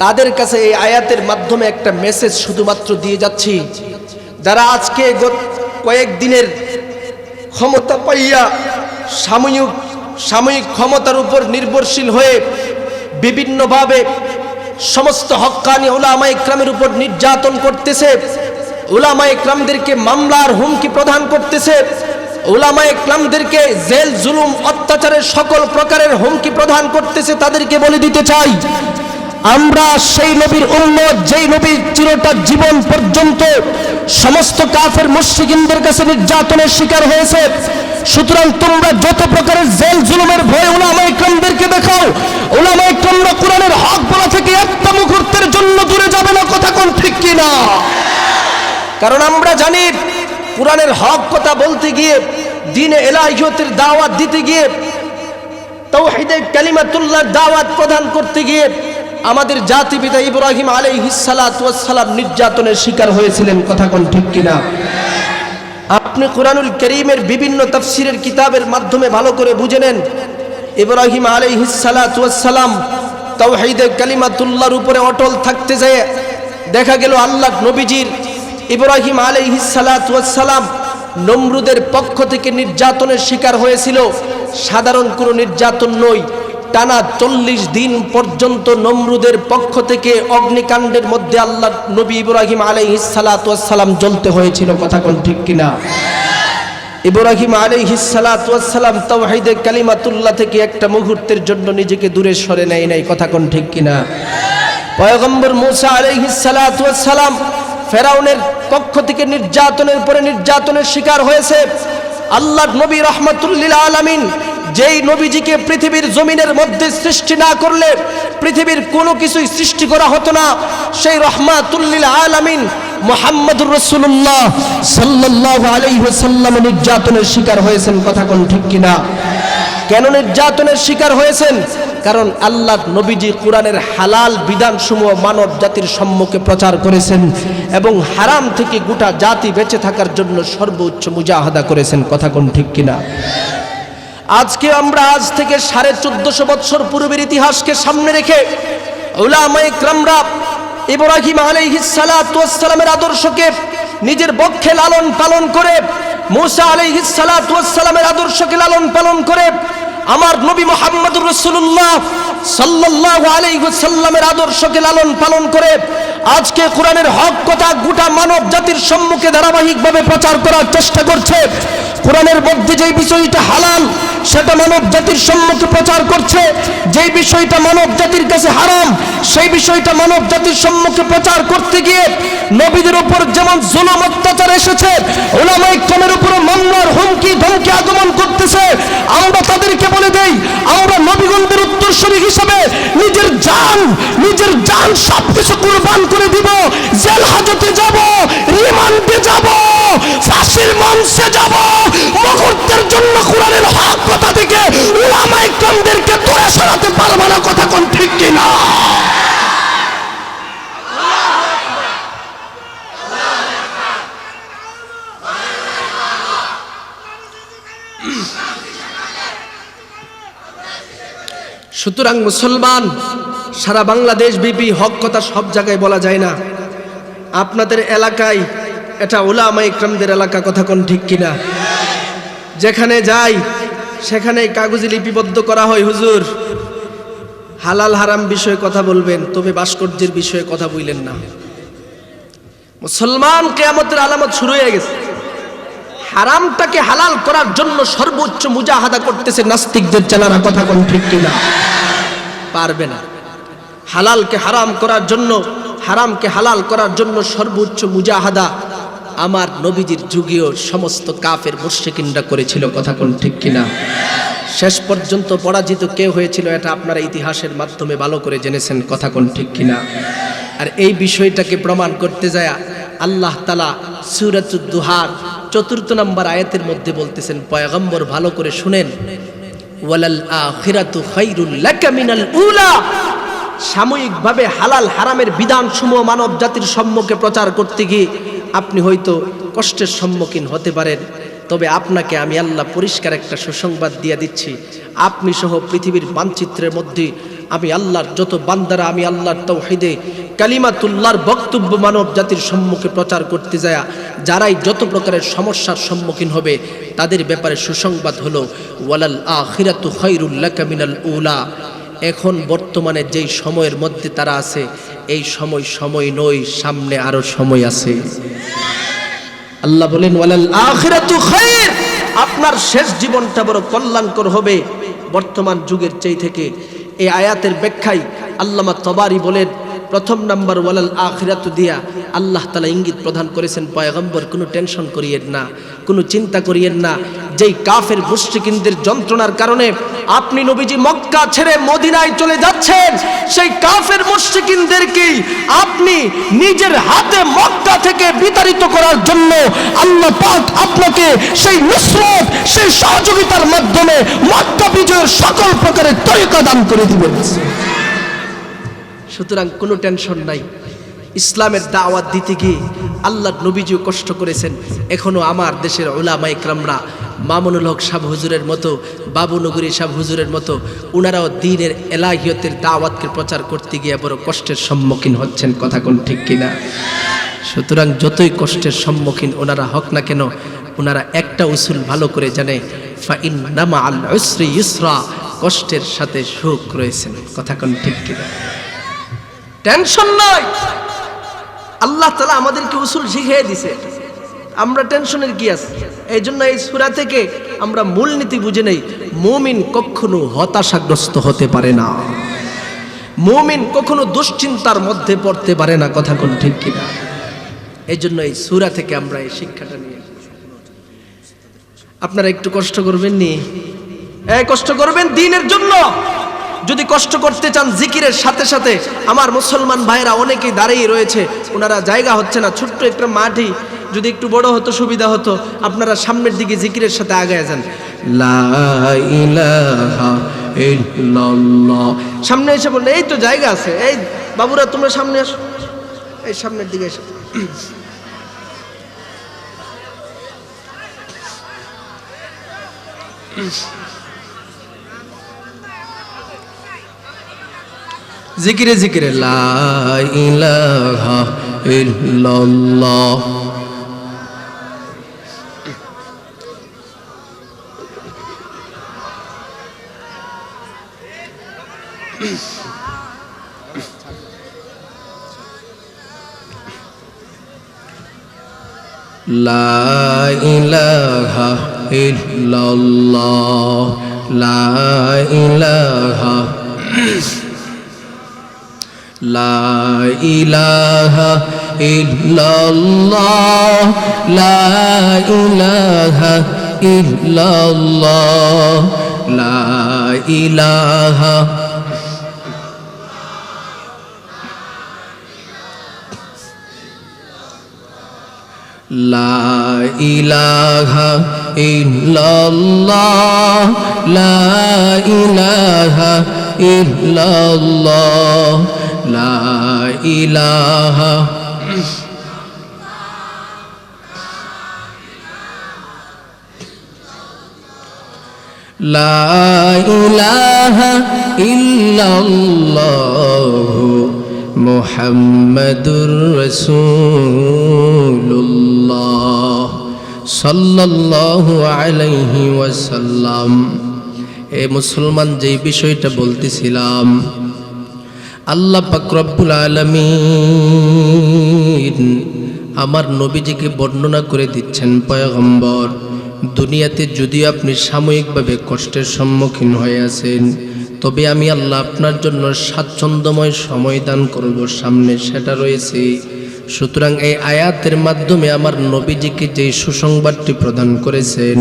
তাদের কাছে এই আয়াতের মাধ্যমে একটা মেসেজ শুধুমাত্র দিয়ে যাচ্ছি। যারা আজকে কয়েকদিনের ক্ষমতা পাইয়া সাময়িক ক্ষমতার উপর নির্ভরশীল হয়ে বিভিন্নভাবে সমস্ত হক্কানি উলামা ইকরামের উপর নির্যাতন করতেছে, উলামা ইকরামদেরকে মামলার হুমকি প্রদান করতেছে, উলামা ইকরামদেরকে জেল জুলুম অত্যাচারের সকল প্রকারের হুমকি প্রদান করতেছে, তাদেরকে বলে দিতে চাই, আমরা সেই নবীর উম্মত যেই নবী চিরটা জীবন পর্যন্ত সমস্ত কাফের মুশরিকিনদের কাছে নির্যাতনের শিকার হয়েছে। সুতরাং তোমরা যত প্রকারের জেল জুলুমের ভয় উলামা ইকরামদেরকে দেখাও, উলামা ইকরামরা কোরআনের হক বলা থেকে একটা মুহূর্তের জন্য দূরে যাবে না। কথা কোন ঠিক কিনা? কারণ আমরা জানি কোরআনের হক কথা বলতে গিয়ে, দ্বীনে ইলাহিয়তের দাওয়াত দিতে গিয়ে, তাওহীদে কালিমাতুল্লাহর দাওয়াত প্রদান করতে গিয়ে আমাদের জাতি পিতা ইব্রাহিম আলাইহিস সালাতু ওয়াস সালাম নির্যাতনের শিকার হয়েছিলেন। কথা কোন ঠিক কিনা? আপনি কোরআনুল কারীমের বিভিন্ন তাফসীরের কিতাবের মাধ্যমে ভালো করে বুঝে নেন, ইব্রাহিম আলাইহিস সালাতু ওয়াস সালাম তাওহীদে কালিমাতুল্লাহর উপরে অটল থাকতে যায় দেখা গেল আল্লাহ নবীজির ইব্রাহিম আলাইহিস সালাতু ওয়াস সালাম নমরুদের পক্ষ থেকে নির্যাতনের শিকার হয়েছিল। সাধারণ কোনো নির্যাতন নয়, টানা 40 দিন পর্যন্ত নমরুদের পক্ষ থেকে অগ্নিকাণ্ডের মধ্যে আল্লাহ নবী ইব্রাহিম আলাইহিস সালাতু ওয়াস সালাম জ্বলতে হয়েছিল। কথা কোন ঠিক কিনা? ইব্রাহিম আলাইহিস সালাতু ওয়াস সালাম তাওহীদে কালিমাতুল্লাহ থেকে একটা মুহূর্তের জন্য নিজেকে দূরে সরে নেয় নাই। কথা কোন ঠিক কিনা? পয়গম্বর মূসা আলাইহিস সালাতু ওয়াস সালাম ফেরাউনের পক্ষ থেকে নির্যাতনের পরে নির্যাতনের শিকার হয়েছে। আল্লাহর নবী রাহমাতুল লিল আলামিন যেই নবীজিকে পৃথিবীর জমিনের মধ্যে সৃষ্টি না করলে পৃথিবীর কোনো কিছুই সৃষ্টি করা হতো না, সেই রাহমাতুল লিল আলামিন মুহাম্মদুর রাসূলুল্লাহ সাল্লাল্লাহু আলাইহি ওয়াসাল্লাম নির্যাতনের শিকার হয়েছেন। কথা কোন ঠিক কিনা? কেন নির্যাতনের শিকার হয়েছেন? কারণ আল্লাহ নবীজি কোরআনের হালাল বিধানসমূহ মানব জাতির সম্মুখে প্রচার করেছেন এবং হারাম থেকে গোটা জাতি বেঁচে থাকার জন্য সর্বোচ্চ মুজাহাদা করেছেন। কথা কোন ঠিক কিনা? আজকে আমরা আজ থেকে 1450 বছর পূর্বের ইতিহাসকে সামনে রেখে উলামায়ে কেরামরা ইব্রাহিম আলাইহিস সালাতু ওয়াস সালামের আদর্শকে নিজের বক্ষে লালন পালন করে, মূসা আলাইহিস সালাতু ওয়াস সালামের আদর্শকে লালন পালন করে, আমার নবী মুহাম্মদুর রাসূলুল্লাহ সাল্লাল্লাহু আলাইহি ওয়াসাল্লামের আদর্শকে লালন পালন করে আজকে কোরআনের হক কথা গোটা মানব জাতির সম্মুখে ধারাবাহিকভাবে প্রচার করার চেষ্টা করছে। কোরআনের মধ্যে যেই বিষয়টা হালাল সেটা মানব জাতির সম্মুখে প্রচার করছে। যেই বিষয়টা মানব জাতির কাছে হারাম, সেই বিষয়টা মানব জাতির সম্মুখে প্রচার করতে গিয়ে নবীদের উপর যেমন জুলুম অত্যাচার এসেছে, উলামায়ে কেরামের উপর মামলার হুমকি ধমকি আগমন করতেছে। আমরা তাদেরকে বলে দেই, আমরা নবীগণদের উত্তরসূরি হিসেবে নিজের জান সবকিছু কুরবান করে দিব। জেল হাজতে যাব, রিমান্ডে যাব, ফাঁসির মঞ্চে যাব, মুহূর্তের জন্য কোরআনের হক কথা থেকে উলামায়ে কেরামদেরকে দূরে সরাতে পারবো না। কথা কোন ঠিক কিনা? সুতরাং মুসলমান, সারা বাংলাদেশ ব্যাপী হক কথা সব জায়গায় বলা যায় না। আপনাদের এলাকায় এটা উলামায়ে কেরামদের এলাকা, কথা কোন ঠিক কিনা? যেখানে যাই সেখানে কাগজে লিপিবদ্ধ করা হয়, হুজুর হালাল হারাম বিষয়ে কথা বলবেন, তবে ভাস্কর্যের বিষয়ে কথা বললেন না। মুসলমান, কিয়ামতের আলামত শুরু হয়ে গেছে। হারামটাকে হালাল করার জন্য সর্বোচ্চ মুজাহাদা করতেছে নাস্তিকদের চেলারা, কথা কোন ঠিক কিনা? পারবে না। হালালকে হারাম করার জন্য, হারামকে হালাল করার জন্য সর্বোচ্চ মুজাহাদা আমার নবীজির যুগীয় সমস্ত কাফের মুশরিকিনরা করেছিল, কথা কোন ঠিক কিনা? শেষ পর্যন্ত পরাজিত কে হয়েছিল এটা আপনারা ইতিহাসের মাধ্যমে ভালো করে জেনেছেন, কথা কোন ঠিক কিনা? আর এই বিষয়টাকে প্রমাণ করতে যায় আল্লাহ তাআলা সূরাতুদ দুহার 4 নম্বর আয়াতের মধ্যে বলতেছেন, পয়গম্বর ভালো করে শুনেন, ওয়ালাল আখিরাতু খায়রুল লাকা মিনাল উলা। সাময়িকভাবে হালাল হারামের বিধানসমূহ মানব জাতির সম্মুখে প্রচার করতে গিয়ে আপনি হয়তো কষ্টের সম্মুখীন হতে পারেন, তবে আপনাকে আমি আল্লাহ পরিষ্কার একটা সুসংবাদ দিয়ে দিচ্ছি, আপনি সহ পৃথিবীর মানচিত্রের মধ্যে আমি আল্লাহর যত বান্দারা আমি আল্লাহর তাওহীদে কালিমাতুল্লাহর বক্তব্য মানব জাতির সম্মুখে প্রচার করতে যায়, যারাই যত প্রকারের সমস্যার সম্মুখীন হবে তাদের ব্যাপারে সুসংবাদ হলো ওয়ালাল আখিরাতু খায়রুল লাকা মিনাল উলা। এখন বর্তমানে যেই সময়ের মধ্যে তারা আছে, এই সময় নয়, সামনে আরো সময় আছে। আল্লাহ বলেন ওয়ালাল আখিরাতু খায়র, আপনার শেষ জীবনটা বড় কল্যাণকর হবে বর্তমান যুগের চেয়ে থেকে। এই আয়াতের ব্যাখ্যায় আল্লামা তবারি বলেন, প্রথম নাম্বার ওয়ালাল আখিরাতু দিয়া আল্লাহ তাআলা ইঙ্গিত প্রদান করেছেন, পয়গম্বর কোনো টেনশন করিয়েন না, কোনো চিন্তা করিয়েন না। যেই কাফের মুশরিকিনদের যন্ত্রণার কারণে আপনি নবীজি মক্কা ছেড়ে মদিনায় চলে যাচ্ছেন, সেই কাফের মুশরিকিনদেরকে আপনি নিজের হাতে মক্কা থেকে বিতাড়িত করার জন্য আল্লাহ পাক আপনাকে সেই নুসরত, সেই সহযোগিতার মাধ্যমে মক্কা বিজয়ের সকল প্রকারের তরিকা দান করে দিবেন। সুতরাং কোনো টেনশন নাই। ইসলামের দাওয়াত দিতে গিয়ে আল্লাহর নবীজিও কষ্ট করেছেন। এখনো আমার দেশের উলামায়ে কেরামরা মামুনুল হক সাহেব হুজুরের মতো, বাবুনগরী সাহেব হুজুরের মতো, ওনারাও দ্বীনের এলাহিয়তের দাওয়াতকে প্রচার করতে গিয়ে বড় কষ্টের সম্মুখীন হচ্ছেন, কথা কোন ঠিক কিনা? সুতরাং যতই কষ্টের সম্মুখীন ওনারা হক না কেন, ওনারা একটা উসুল ভালো করে জানে, ফাইন্না মাআল উসরি ইউসরা, কষ্টের সাথে সুখ রয়েছে, কথা কোন ঠিক কিনা? টেনশন নয়। আল্লাহ তাআলা আমাদেরকে উসুল শিখিয়ে দিয়েছে, আমরা টেনশনের কি আছে? এই জন্য এই সূরা থেকে আমরা মূলনীতি বুঝে নেই, মুমিন কখনো হতাশাগ্রস্ত হতে পারে না, মুমিন কখনো দুশ্চিন্তার মধ্যে পড়তে পারে না, কথা কোন ঠিক কিনা? এই জন্য এই সূরা থেকে আমরা এই শিক্ষাটা নিয়ে, আপনারা একটু কষ্ট করবেন নি, কষ্ট করবেন দ্বীনের জন্য। যদি কষ্ট করতে চান জিকিরের সাথে সাথে, আমার মুসলমান ভাইরা অনেকেই দাঁড়িয়ে রয়েছে, ওনারা জায়গা হচ্ছে না, ছোট্ট একটা মাটি যদি একটু বড় হতো সুবিধা হতো, আপনারা সামনের দিকে জিকিরের সাথে আগায় যান। লা ইলাহা ইল্লাল্লাহ, সামনে এসে বললে এই তো জায়গা আছে, এই বাবুরা তোমরা সামনে আসো, এই সামনের দিকে এসো। জিকিরে জিকিরে লা ইলাহা ইল্লাল্লাহ। লা ইলাহা ইল্লাল্লাহ লা ইলাহা লা ইলাহা ইল্লাল্লাহ লা ইলাহা ইল্লাল্লাহ লা ইলাহা লা ইলাহা ইল্লাল্লাহ লা ইলাহা ইল্লাল্লাহ লা ইলাহা লা ইলাহা ইল্লাল্লাহ মুহাম্মাদুর রাসূলুল্লাহ সাল্লাল্লাহু আলাইহি ওয়াসাল্লাম। এ মুসলমান, যেই বিষয়টা বলতেছিলাম, আল্লাহ পাক রব্বুল আলামিন আমার নবীজিকে বর্ণনা করে দিচ্ছেন, পয়গম্বর, দুনিয়াতে যদি আপনি সাময়িকভাবে কষ্টের সম্মুখীন হয়ে আছেন, তবে আমি আল্লাহ আপনার জন্য স্বাচ্ছন্দ্যময় সময় দান করব, সামনে সেটা রয়েছে। সুতরাং এই আয়াতের মাধ্যমে আমার নবীজিকে যে সুসংবাদটি প্রদান করেছেন,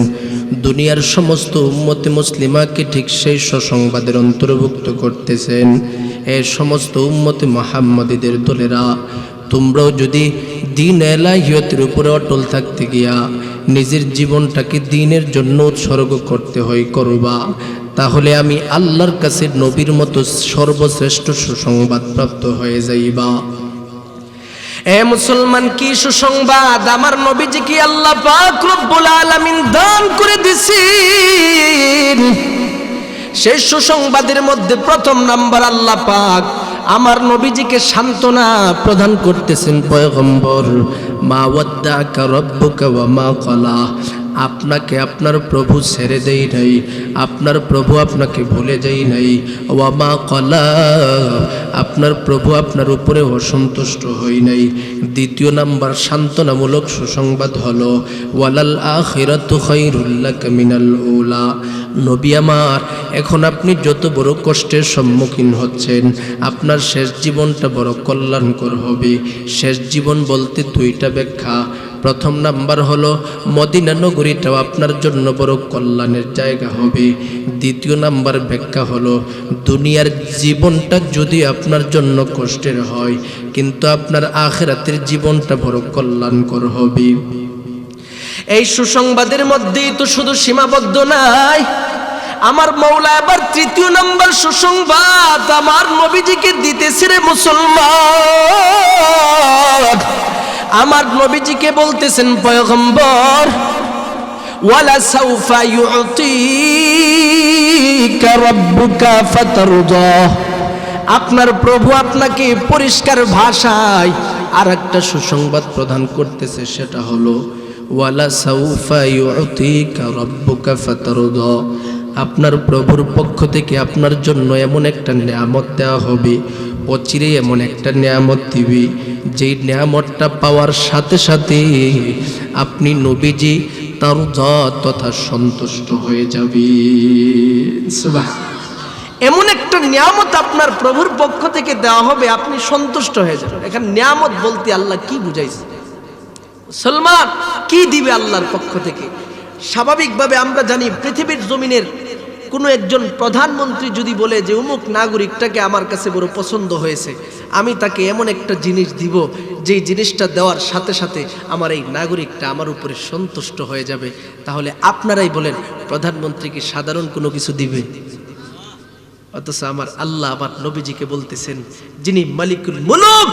দুনিয়ার সমস্ত উম্মতে মুসলিমাকে ঠিক সেই সুসংবাদের অন্তর্ভুক্ত করতেছেন। এই সমস্ত উম্মতে মুহাম্মাদীদের দলেরা, তোমরাও যদি দ্বীন ইলাহিয়তের উপরে অটল থাকতে গিয়া নিজের জীবনটাকে দ্বীনের জন্য উৎসর্গ করতে হয় করবা, তাহলে আমি আল্লাহর কাছে নবীর মতো সর্বশ্রেষ্ঠ সুসংবাদ প্রাপ্ত হয়ে যাইবা। এ মুসলমান, কি সুসংবাদ আমার নবীজিকে আল্লাহ পাক রব্বুল আলামিন দান করে দিয়েছেন। সেই সুসংবাদের মধ্যে প্রথম নাম্বার, আল্লাহ পাক আমার নবীজিকে সান্ত্বনা প্রদান করতেছেন, পয়গম্বর, মা ওয়াদ্দাকা রব্বুকা ওয়া মা ক্বালা, আপনাকে আপনার প্রভু ছেড়ে দেই নাই, আপনার প্রভু আপনাকে ভুলে যাই নাই, ওয়া মা ক্বালা, আপনার প্রভু আপনার উপরে অসন্তুষ্ট হই নাই। দ্বিতীয় নাম্বার সান্ত্বনামূলক সুসংবাদ হলো, ওয়ালাল আখিরাতু খায়রুল লাকা মিনাল উলা, নবী আমার, এখন আপনি যত বড় কষ্টের সম্মুখীন হচ্ছেন, আপনার শেষ জীবনটা বড় কল্যাণকর হবে। শেষ জীবন বলতে দুইটা ব্যাখ্যা। প্রথম নাম্বার হলো মদিনা নগরীটাও আপনার জন্য বড় কল্যাণের জায়গা হবে। দ্বিতীয় নাম্বার ব্যাখ্যা হলো, দুনিয়ার জীবনটা যদি আপনার জন্য কষ্টের হয়, কিন্তু আপনার আখিরাতের জীবনটা বড় কল্যাণকর হবে। এই সুসংবাদের মধ্যেই তো শুধু সীমাবদ্ধ নাই, আমার মওলা আবার তৃতীয় নাম্বার সুসংবাদ আমার নবীজিকে দিতেছে। রে মুসলমান, আমার নবীজিকে বলতেছেন, পয়গম্বর, ওয়ালা সাউফা ইউতিকা রাব্বুকা ফাতারদা, আপনার প্রভু আপনাকে পরিষ্কার ভাষায় আর একটা সুসংবাদ প্রদান করতেছে, সেটা হলো ওয়ালা সাউফা ইউতিকা রাব্বুকা ফাতারদা, আপনার প্রভুর পক্ষ থেকে আপনার জন্য এমন একটা নিয়ামত দেওয়া হবে, অচিরে এমন একটা নিয়ামত দিবে, যেই নিয়ামতটা পাওয়ার সাথে সাথে আপনি নবীজি তার তথা সন্তুষ্ট হয়ে যাবে। এমন একটা নিয়ামত আপনার প্রভুর পক্ষ থেকে দেওয়া হবে, আপনি সন্তুষ্ট হয়ে যাবেন। এখানে নিয়ামত বলতে আল্লাহ কি বুঝাইছে? মুসলমান, কি দিবে আল্লাহর পক্ষ থেকে? স্বাভাবিকভাবে আমরা জানি, পৃথিবীর জমিনের কোনো একজন প্রধানমন্ত্রী যদি বলে যে অমুক নাগরিকটাকে আমার কাছে বড় পছন্দ হয়েছে, আমি তাকে এমন একটা জিনিস দিব, যেই জিনিসটা দেওয়ার সাথে সাথে আমার এই নাগরিকটা আমার উপরে সন্তুষ্ট হয়ে যাবে, তাহলে আপনারাই বলেন, প্রধানমন্ত্রীকে সাধারণ কোনো কিছু দিবে? অথচ আমার আল্লাহ আমার নবীজিকে বলতেছেন, যিনি মালিকুল মুলুক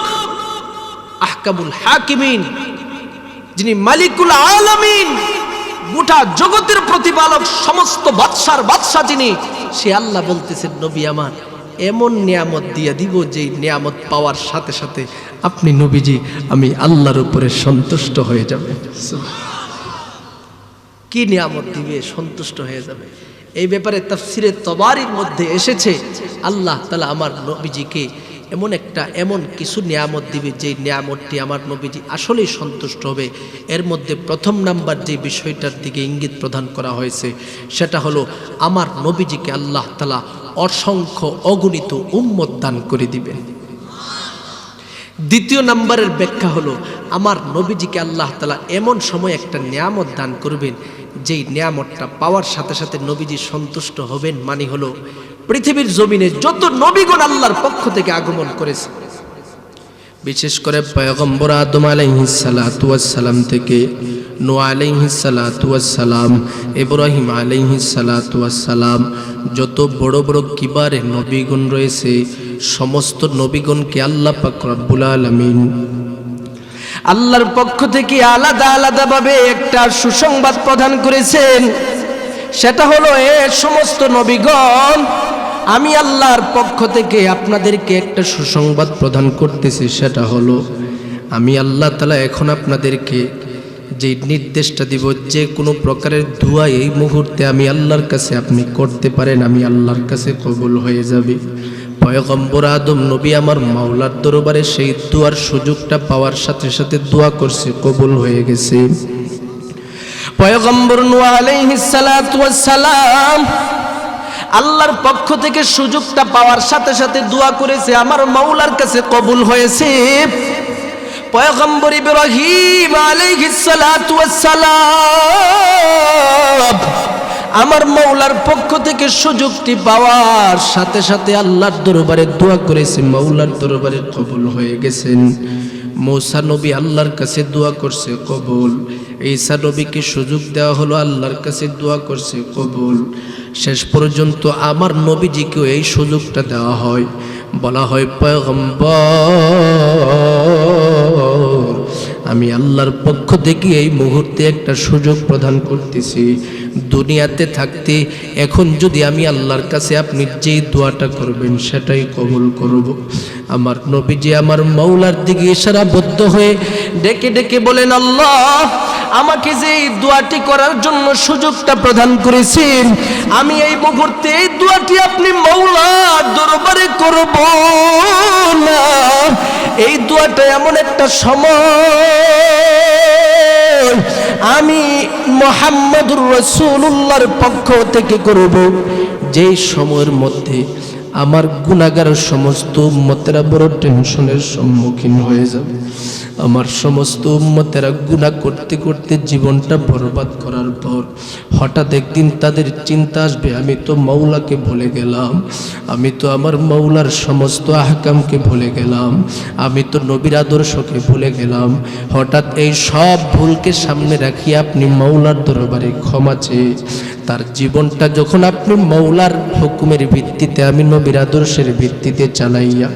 আহকামুল হাকিমিন, যিনি মালিকুল আলামিন, গোটা জগতের প্রতিপালক, সমস্ত বাদশার বাদশা যিনি, সে আল্লাহ বলতেছেন, নবী আমার, এমন নিয়ামত দিয়ে দিব, যেই নিয়ামত পাওয়ার সাথে সাথে আপনি নবীজি আমি আল্লাহর উপরে সন্তুষ্ট হয়ে যাবেন। কি নিয়ামত দিবে? সন্তুষ্ট হয়ে যাবে। এই ব্যাপারে তাফসিরে তবারির মধ্যে এসেছে, আল্লাহ তাআলা আমার নবীজিকে এমন কিছু নিয়ামত দিবে যে নিয়ামতটি আমার নবীজি আসলেই সন্তুষ্ট হবে। এর মধ্যে প্রথম নাম্বার যে বিষয়টার দিকে ইঙ্গিত প্রদান করা হয়েছে সেটা হলো আমার নবীজিকে আল্লাহ তাআলা অসংখ্য অগণিত উম্মত দান করে দিবেন। দ্বিতীয় নাম্বারের ব্যাখ্যা হলো আমার নবীজিকে আল্লাহ তাআলা এমন সময় একটা নিয়ামত দান করবেন যেই নিয়ামতটা পাওয়ার সাথে সাথে নবীজি সন্তুষ্ট হবেন। মানে হলো পৃথিবীর জমিনে যত নবীগণ আল্লাহর পক্ষ থেকে আগমন করেছে, বিশেষ করে পয়গম্বর আদম আলাইহিস সালাতু ওয়াস সালাম থেকে নূহ আলাইহিস সালাতু ওয়াস সালাম, ইব্রাহিম আলাইহিস সালাতু ওয়াস সালাম, যত বড় বড় কিবারে নবীগণ রয়েছে সমস্ত নবীগণকে আল্লাহ পাক রব্বুল আলামিন আল্লাহর পক্ষ থেকে আলাদা আলাদা ভাবে একটা সুসংবাদ প্রদান করেছেন। সেটা হলো এ সমস্ত নবীগণ, আমি আল্লাহর পক্ষ থেকে আপনাদেরকে একটা সুসংবাদ প্রদান করতেছি। সেটা হলো আমি আল্লাহ তাআলা এখন আপনাদেরকে যে নির্দেশটা দিব, যে কোনো প্রকারের দোয়া এই মুহূর্তে আমি আল্লাহর কাছে আপনি করতে পারেন, আমি আল্লাহর কাছে কবুল হয়ে যাবে। পয়গম্বর আদম নবী আমার মাওলার দরবারে সেই দোয়ার সুযোগটা পাওয়ার সাথে সাথে দোয়া করছে, কবুল হয়ে গেছে। পয়গম্বর নূহ আলাইহিস সালাতু ওয়াস সালাম আল্লাহর পক্ষ থেকে সুযোগটা পাওয়ার সাথে সাথে দোয়া করেছে, আমার মাওলার কাছে কবুল হয়েছে। পয়গম্বর ইব্রাহিম আলাইহিস সালাতু ওয়াস সালাম আমার মাওলার পক্ষ থেকে সুযোগটি পাওয়ার সাথে সাথে আল্লাহর দরবারে দোয়া করেছে, মাওলার দরবারে কবুল হয়ে গেছেন। মূসা নবী আল্লাহর কাছে দোয়া করছে, কবুল। ঈসা নবীকে সুযোগ দেওয়া হলো, আল্লাহর কাছে দোয়া করছে, কবুল। শেষ পর্যন্ত আমার নবীজিকেও এই সুযোগটা দেওয়া হয়, বলা হয় পয়গম্বর আমি আল্লাহর পক্ষ থেকে এই মুহূর্তে একটা সুযোগ প্রদান করতেছি। দুনিয়াতে থাকতে এখন যদি আমি আল্লাহর কাছে আপনি যেই দোয়াটা করবেন সেটাই কবুল করব। আমার নবীজি আমার মাওলার দিকে ইশারাবদ্ধ হয়ে ডেকে ডেকে বলেন, আল্লাহ আমাকে যে এই দোয়াটি করার জন্য সুযোগটা প্রদান করেছেন, আমি এই মুহূর্তে এই দোয়াটি আপনি মাওলার দরবারে করব না। এই দোয়াটা এমন একটা সময় আমি মুহাম্মদুর রাসূলুল্লাহর পক্ষ থেকে করব, যেই সময়ের মধ্যে আমার গুনাহগার সমস্ত উম্মতেরা বড় টেনশনের সম্মুখীন হয়ে যাবে। আমার সমস্ত উম্মতেরা গুনাহ করতে করতে জীবনটা বরবাদ করার পর হঠাৎ একদিন তাদের চিন্তা আসবে, আমি তো মাওলাকে ভুলে গেলাম, আমি তো আমার মাওলার সমস্ত আহকামকে ভুলে গেলাম, আমি তো নবীর আদর্শকে ভুলে গেলাম। হঠাৎ এই সব ভুলকে সামনে রাখিয়ে আপনি মাওলার দরবারে ক্ষমা চেয়ে তার জীবনটা যখন আপনি মাওলার হুকুমের ভিত্তিতে, আমি নবীর আদর্শের ভিত্তিতে চালাইয়া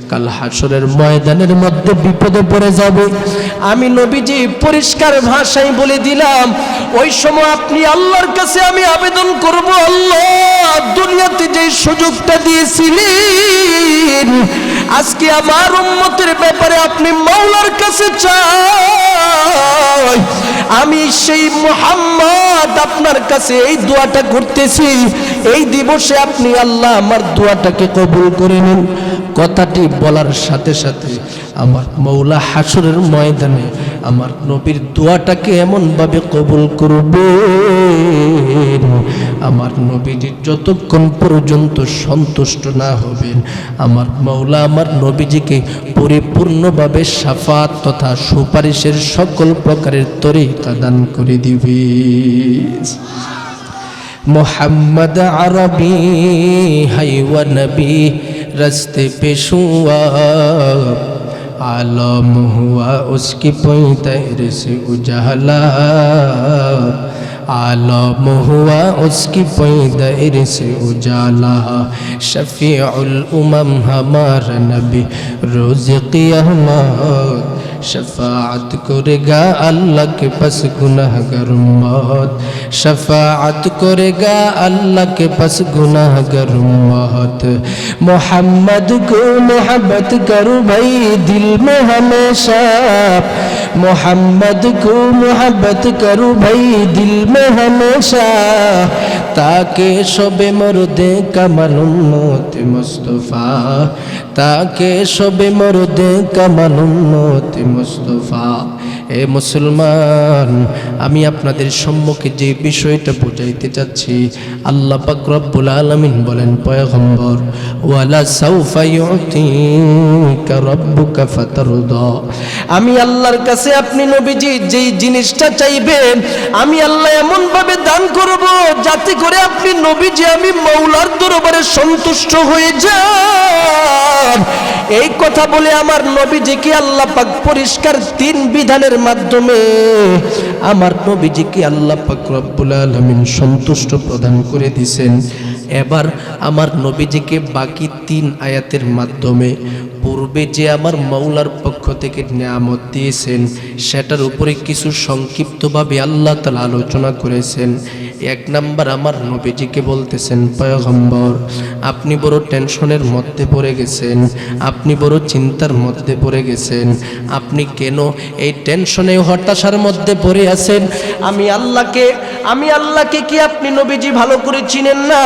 কাল হাসরের ময়দানের মধ্যে বিপদে পড়ে যাবে। আমি নবীজি পরিষ্কার ভাষায় বলে দিলাম, ওই সময় আপনি আল্লাহর কাছে আমি আবেদন করব, আল্লাহ দুনিয়াতে যে সুযোগটা দিয়েছিলেন আজকে আমার উম্মতের ব্যাপারে আপনি মাওলার কাছে চাই, আমি সেই মুহাম্মদ আপনার কাছে এই দোয়াটা করতেছি, এই দিবসে আপনি আল্লাহ আমার দোয়াটাকে কবুল করে নিন। কথাটি বলার সাথে সাথে আমার মাওলা হাসরের ময়দানে আমার নবীর দোয়াটাকে এমনভাবে কবুল করবেন, আমার নবীজি যতক্ষণ পর্যন্ত সন্তুষ্ট না হবেন আমার মাওলা আমার নবীজিকে পরিপূর্ণভাবে শাফাত তথা সুপারিশের সকল প্রকারের তরিকা দান করে দিবে। मोहम्मद अरबी है व नबी रस्ते पे शुआ आलम हुआ उसकी पैतर से उजाला आलम हुआ उसकी पैदर से उजाला शफीउल उमम हमारा नबी रोज़ क़ियामत शफाअत करेगा अल्लाह के पास गुनाहगार उम्मत शफाअत करेगा अल्लाह के पास गुनाहगार उम्मत मोहम्मद को मोहब्बत करो भाई दिल में हमेशा मोहम्मद को मोहब्बत करो भाई दिल में हमेशा ताके शबे मर्दे कमल उम्मत मुस्तफा ताके शबे मर्दे कमल उम्मत मुस्तफा ए मुसलमान আমি আপনাদের সম্মুখে যে বিষয়টা বোঝাইতে চাচ্ছি আল্লাহ পাক রব্বুল আলামিন বলেন পয়গম্বর ওয়ালা সাউফা ইউতিকা রাব্বুকা ফাতারদা আমি আল্লাহর কাছে আপনি নবীজি যেই জিনিসটা চাইবেন আমি আল্লাহ এমন ভাবে দান করব যাতে করে আপনি নবীজি আমি মাওলার দরবারে সন্তুষ্ট হয়ে যান এই কথা বলে আমার নবীজিকে আল্লাহ পাক পরিষ্কার তিন বিধানের মাধ্যমে আমার নবীজিকে আল্লাহ পাক রব্বুল আলামিন সন্তুষ্ট প্রদান করে দিয়েছেন এবার আমার নবীজিকে বাকি তিন আয়াতের মাধ্যমে পূর্বে যে আমার মাওলার পক্ষ থেকে নিয়ামত দিয়েছেন সেটার উপরে কিছু সংক্ষিপ্তভাবে আল্লাহ তাআলা আলোচনা করেছেন এক নাম্বার আমার নবীজিকে বলতেছেন পয়গম্বর আপনি বড় টেনশনের মধ্যে পড়ে গেছেন আপনি বড় চিন্তার মধ্যে পড়ে গেছেন আপনি কেন এই টেনশনে হতাশার মধ্যে পড়ে আছেন আমি আল্লাহকে কি আপনি নবীজি ভালো করে চিনেন না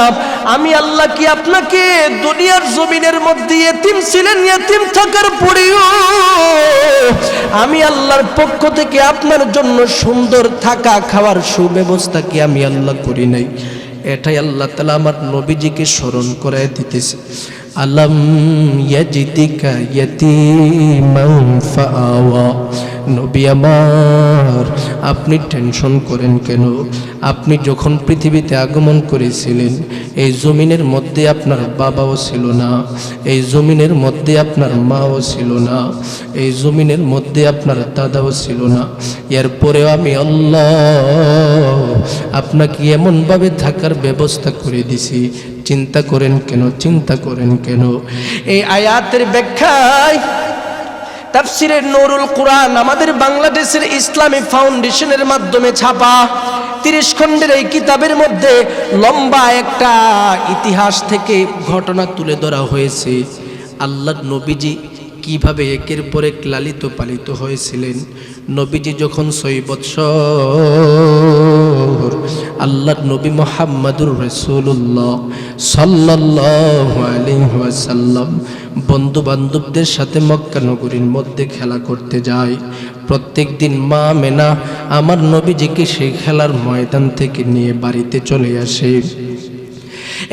আমি আল্লাহ কি আপনাকে দুনিয়ার জমিনের মধ্যে ইতিম ছিলেন ইতিম থাকার পরেও আমি আল্লাহর পক্ষ থেকে আপনার জন্য সুন্দর থাকা খাওয়ার সুব্যবস্থা কি আমি আল্লাহ করি নাই এটাই আল্লাহ তাআলা আমার নবীজিকে স্মরণ করায় দিতেছে আলম ইয়াজিদিকা ইয়াতীমান ফাআওয়া নবী আমার আপনি টেনশন করেন কেন আপনি যখন পৃথিবীতে আগমন করেছিলেন এই জমিনের মধ্যে আপনার বাবাও ছিল না এই জমিনের মধ্যে আপনার মাও ছিল না এই জমিনের মধ্যে আপনার দাদাও ছিল না এরপরেও আমি আল্লাহ আপনাকে এমনভাবে থাকার ব্যবস্থা করে দিছি চিন্তা করেন কেন এই আয়াতের ব্যাখ্যায় তাফসিরে নূরুল কুরআন আমাদের বাংলাদেশের ইসলামী ফাউন্ডেশনের মাধ্যমে ছাপা 30 খণ্ডের এই কিতাবের মধ্যে লম্বা একটা ইতিহাস থেকে ঘটনা তুলে ধরা হয়েছে আল্লাহর নবীজি কিভাবে একের পর এক লালিত পালিত হয়েছিলেন নবীজি যখন 6 বছর আল্লাহর নবী মুহাম্মদুর রাসূলুল্লাহ সাল্লাল্লাহু আলাইহি ওয়াসাল্লাম বন্ধু বান্ধবদের সাথে মক্কা নগরীর মধ্যে খেলা করতে যায় প্রত্যেক দিন মা মেনা আমার নবীজিকে সেই খেলার ময়দান থেকে নিয়ে বাড়িতে চলে আসে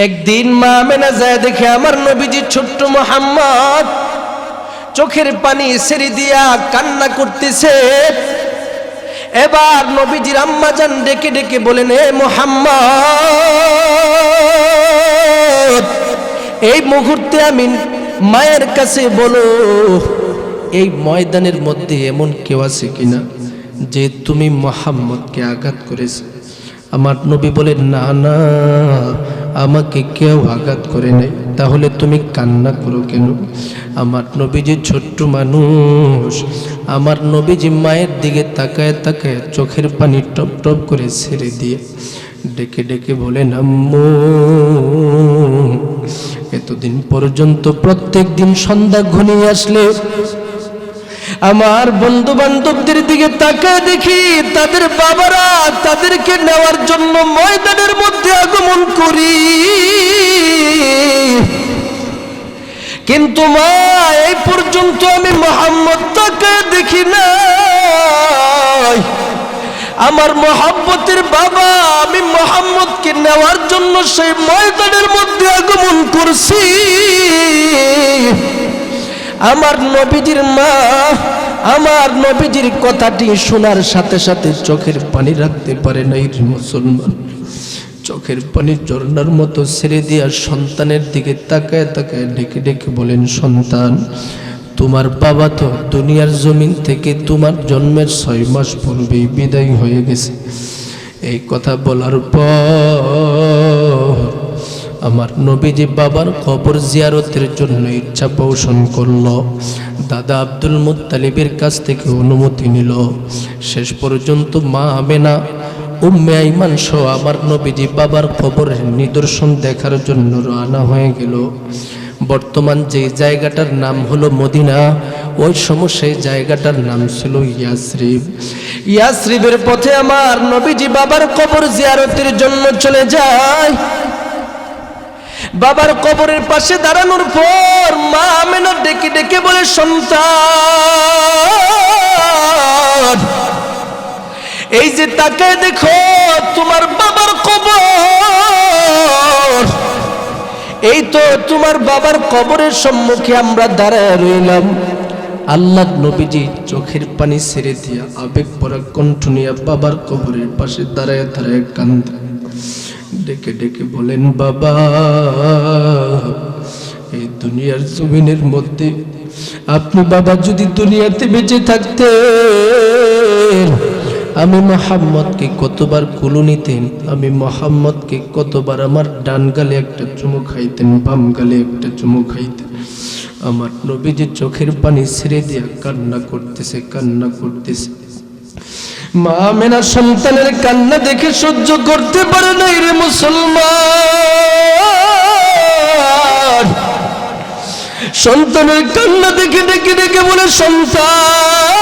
একদিন মা মেনা যায় দেখে আমার নবীজি ছোট্ট মুহাম্মদ চোখের পানি ছেড়ে দিয়া কান্না করতেছে এবার নবীজির আম্মা জান ডেকে ডেকে বলেন হে মুহাম্মদ এই মুহূর্তে আমি মায়ের কাছে বলো এই ময়দানের মধ্যে এমন কেউ আছে কিনা যে তুমি মুহাম্মদকে আঘাত করেছো আমার নবী বলেন না না আমাকে কেউ আঘাত করে নাই তাহলে তুমি কান্না করো কেন আমার নবীজি ছোট্ট মানুষ আমার নবীজি মায়ের দিকে তাকায় তাকায় চোখের পানি টপ টপ করে ছেড়ে দিয়ে ডেকে ডেকে বলেন আম্মু এতদিন পর্যন্ত প্রত্যেক দিন সন্ধ্যা ঘনিয়ে আসলে আমার বন্ধু বান্ধবদের দিকে তাকায় দেখি তাদের বাবারা তাদেরকে নেওয়ার জন্য ময়দানের মধ্যে আগমন করি কিন্তু মা এই পর্যন্ত আমি মুহাম্মদ তাকায় দেখি না আমার মহব্বতের বাবা আমি মুহাম্মদকে নেওয়ার জন্য সেই ময়দানের মধ্যে আগমন করছি আমার নবীজির মা আমার নবীজির কথাটি শোনার সাথে সাথে চোখের পানি রাখতে পারে নাই মুসলমান চোখের পানি ঝর্ণার মতো ছেড়ে দিয়া সন্তানের দিকে তাকায় তাকায় ডেকে ডেকে বলেন সন্তান তোমার বাবা তো দুনিয়ার জমিন থেকে তোমার জন্মের 6 মাস পূর্বেই বিদায় হয়ে গেছে এই কথা বলার পর আমার নবীজি বাবার কবর জিয়ারতের জন্য ইচ্ছা পোষণ করলো দাদা আব্দুল মুত্তালিবের কাছ থেকে অনুমতি নিল। শেষ পর্যন্ত মা আমেনা, উম্মে আইমান সহ আমার নবীজি বাবার কবরের নিদর্শন দেখার জন্য রওনা হয়ে গেল। বর্তমান যে জায়গাটার নাম হলো মদিনা, ওই সময় সেই জায়গাটার নাম ছিল ইয়াসরিব। ইয়াসরিবের পথে আমার নবীজি বাবার কবর জিয়ারতের জন্য চলে যায়। বাবার কবরের পাশে দাঁড়ানোর পর মা আমেনা ডেকে ডেকে বলে, সন্তান, এই যে তাকায় দেখো তোমার বাবার কবর। এই তো তোমার বাবার কবরের সম্মুখে আমরা দাঁড়ায় রইলাম। আল্লাহ নবীজি চোখের পানি ছেড়ে দিয়া আবেগ ভরা কণ্ঠ নিয়ে বাবার কবরের পাশে দাঁড়ায় দাঁড়ায় কান্দে, ডেকে ডেকে বলেন, বাবা, এই দুনিয়ার জমিনের মধ্যে আপনি বাবা যদি দুনিয়াতে বেঁচে থাকতেন, আমি মুহাম্মদকে কতবার কুলু নিতেন, আমি মুহাম্মদকে কতবার আমার ডান গালে একটা চুমু খাইতেন, বাম গালে একটা চুমু খাইতেন। আমার নবীজি চোখের পানি ছেড়ে দিয়া কান্না করতেছে, কান্না করতেছে। মা আমেনা সন্তানের কান্না দেখে সহ্য করতে পারে নাই রে মুসলমান। সন্তানের কান্না দেখে ডেকে ডেকে বলে, সন্তান,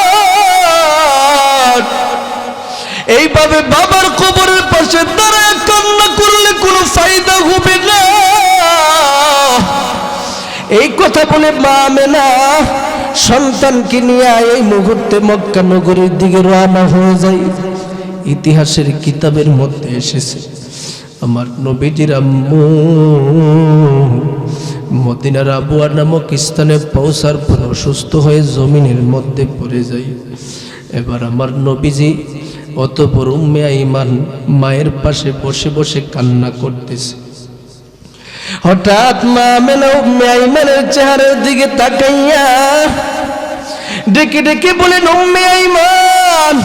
এইভাবে বাবার কবরের পাশে দাঁড়ায় কান্না করলে কোনো ফায়দা হবে না। এই কথা বলে মা আমেনা সন্তানকে নিয়ে এই মুহূর্তে মক্কা নগরীর দিকে রওনা হয়ে যায়। ইতিহাসের কিতাবের মধ্যে এসেছে, আমার নবীজির আম্মু মদিনার আবুয়া নামক স্থানে পৌঁছার পর অসুস্থ হয়ে জমিনের মধ্যে পড়ে যায়। এবার আমার নবীজি অতঃপর উম্মে আইমান মায়ের পাশে বসে বসে কান্না করতেছে। হঠাৎ মা আমেনা উম্মে আইমানের চেহারার দিকে তাকাইয়া ডেকে ডেকে বলেন, উম্মে আইমান,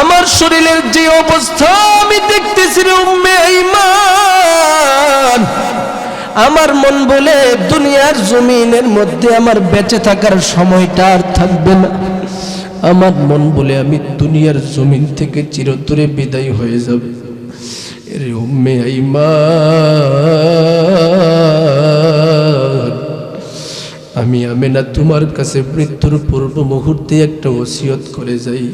আমার শরীরের যে অবস্থা আমি দেখতেছি রে উম্মে আইমান, আমার মন বলে দুনিয়ার জমিনের মধ্যে আমার বেঁচে থাকার সময়টা আর থাকবে না। আমার মন বলে আমি দুনিয়ার জমিন থেকে চিরতরে বিদায় হয়ে যাব। রে উম্মে আইমান, আমি আমেনা তোমার কাছে মৃত্যুর পূর্ব মুহূর্তে একটা ওসিয়ত করে যাই।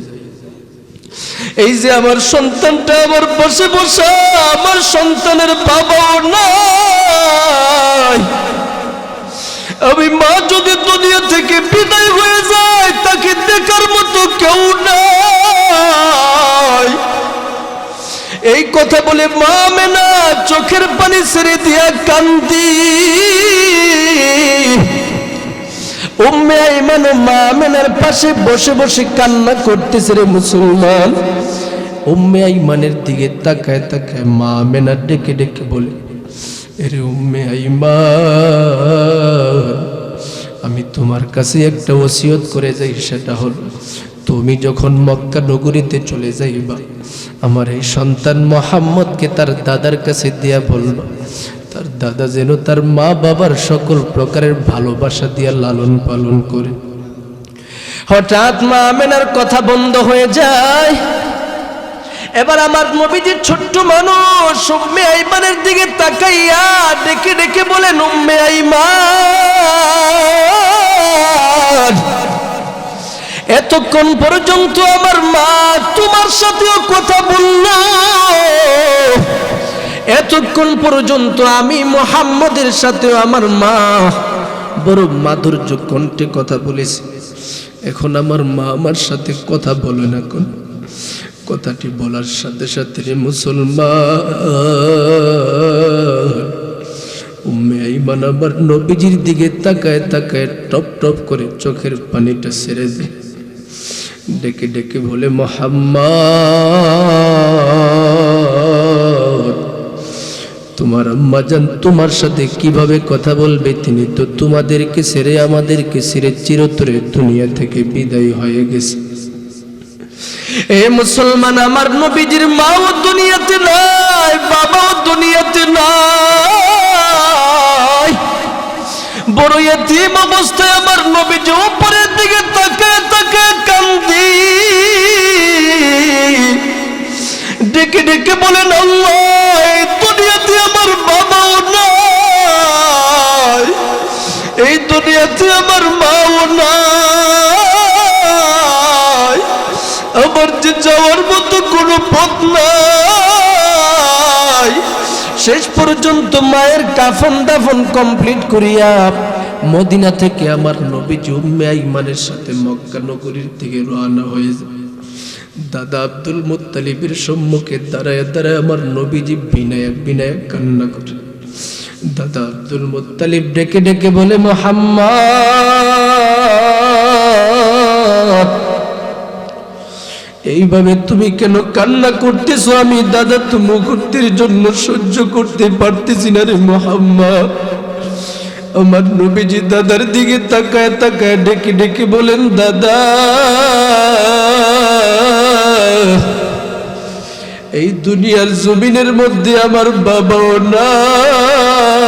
এই যে আমার সন্তানটা আমার বসে বসে, আমার সন্তানের বাবাও নাই। আমি মা যদি দুনিয়া থেকে বিদায় হয়ে যায়, তাকে দেখার মতো কেউ নাই। এই কথা বলে মা আমেনা চোখের পানি ছেড়ে দিয়া কান্দি। উম্মে আইমান মা আমেনার পাশে বসে বসে কান্না করতেছে রে মুসলমান। উম্মে আইমানের দিকে তাকায় তাকায় মা আমেনা ডেকে ডেকে বলে, এরে উম্মে আইমান, আমি তোমার কাছে একটা ওসিয়ত করে যাই। সেটা হলো, তুমি যখন মক্কা নগরীতে চলে যাইবা, আমার এই সন্তান মুহাম্মদকে তার দাদার কাছে দিয়া বলবা, তার দাদা যেন তার মা বাবার সকল প্রকারের ভালোবাসা দিয়া লালন পালন করে। হঠাৎ মা আমেনার কথা বন্ধ হয়ে যায়। এবার আমার নবীজির ছোট্ট মানুষ উম্মে আইমানের দিকে তাকাইয়া ডেকে ডেকে বলেন, উম্মে আইমান, এতক্ষণ পর্যন্ত আমার মা তোমার সাথেও কথা বলল, এতক্ষণ পর্যন্ত আমি মুহাম্মদের সাথেও আমার মা বড় মাধুর্য কণ্ঠে কথা বলেছি। এখন আমার মা আমার সাথে কথা বলে না। কোন কথাটি বলার সাথে সাথে রে মুসলমান, উম্মে আইমান আমার নবীজির দিকে তাকায় তাকায় টপ টপ করে চোখের পানিটা ছেড়ে দেয়। ডেকে ডেকে বলে, মুহাম্মদ, তোমার আম্মা জান তোমার সাথে কিভাবে কথা বলবে? তিনি তো তোমাদেরকে ছেড়ে আমাদেরকে ছেড়ে চিরতরে দুনিয়া থেকে বিদায় হয়ে গেছে। এ মুসলমান, আমার নবীজির মাও দুনিয়াতে নাই, বাবাও দুনিয়াতে নাই। বড় ইতিম অবস্থায় আমার নবীজি উপরের দিকে তাকায় তাকায় কান্দি, ডেকে ডেকে বলেন, আল্লাহ, এই দুনিয়াতে আমার বাবাও নাই, এই দুনিয়াতে আমার মাও নাই, আমার যে যাওয়ার মতো কোনো পথ নাই। শেষ পর্যন্ত মায়ের কাফন দাফন কমপ্লিট করিয়া মদিনা থেকে আমার নবীজি উম্মে আইমানের সাথে মক্কা নগরীর থেকে রওনা হয়ে যায়। দাদা আব্দুল মুত্তালিবের সম্মুখে দাঁড়ায় দাঁড়ায় আমার নবীজি বিনায়ক বিনায়ক কান্না করে। দাদা আব্দুল মুত্তালিব ডেকে ডেকে বলে, মুহাম্মদ, এইভাবে তুমি কেন কান্না করতেছো? আমি দাদা তো মুহূর্তের জন্য সহ্য করতে পারতেছি না রে মুহাম্মদ। আমার নবীজি দাদার দিকে তাকায় তাকায় ডেকে ডেকে বলেন, দাদা, এই দুনিয়ার জমিনের মধ্যে আমার বাবাও নাই,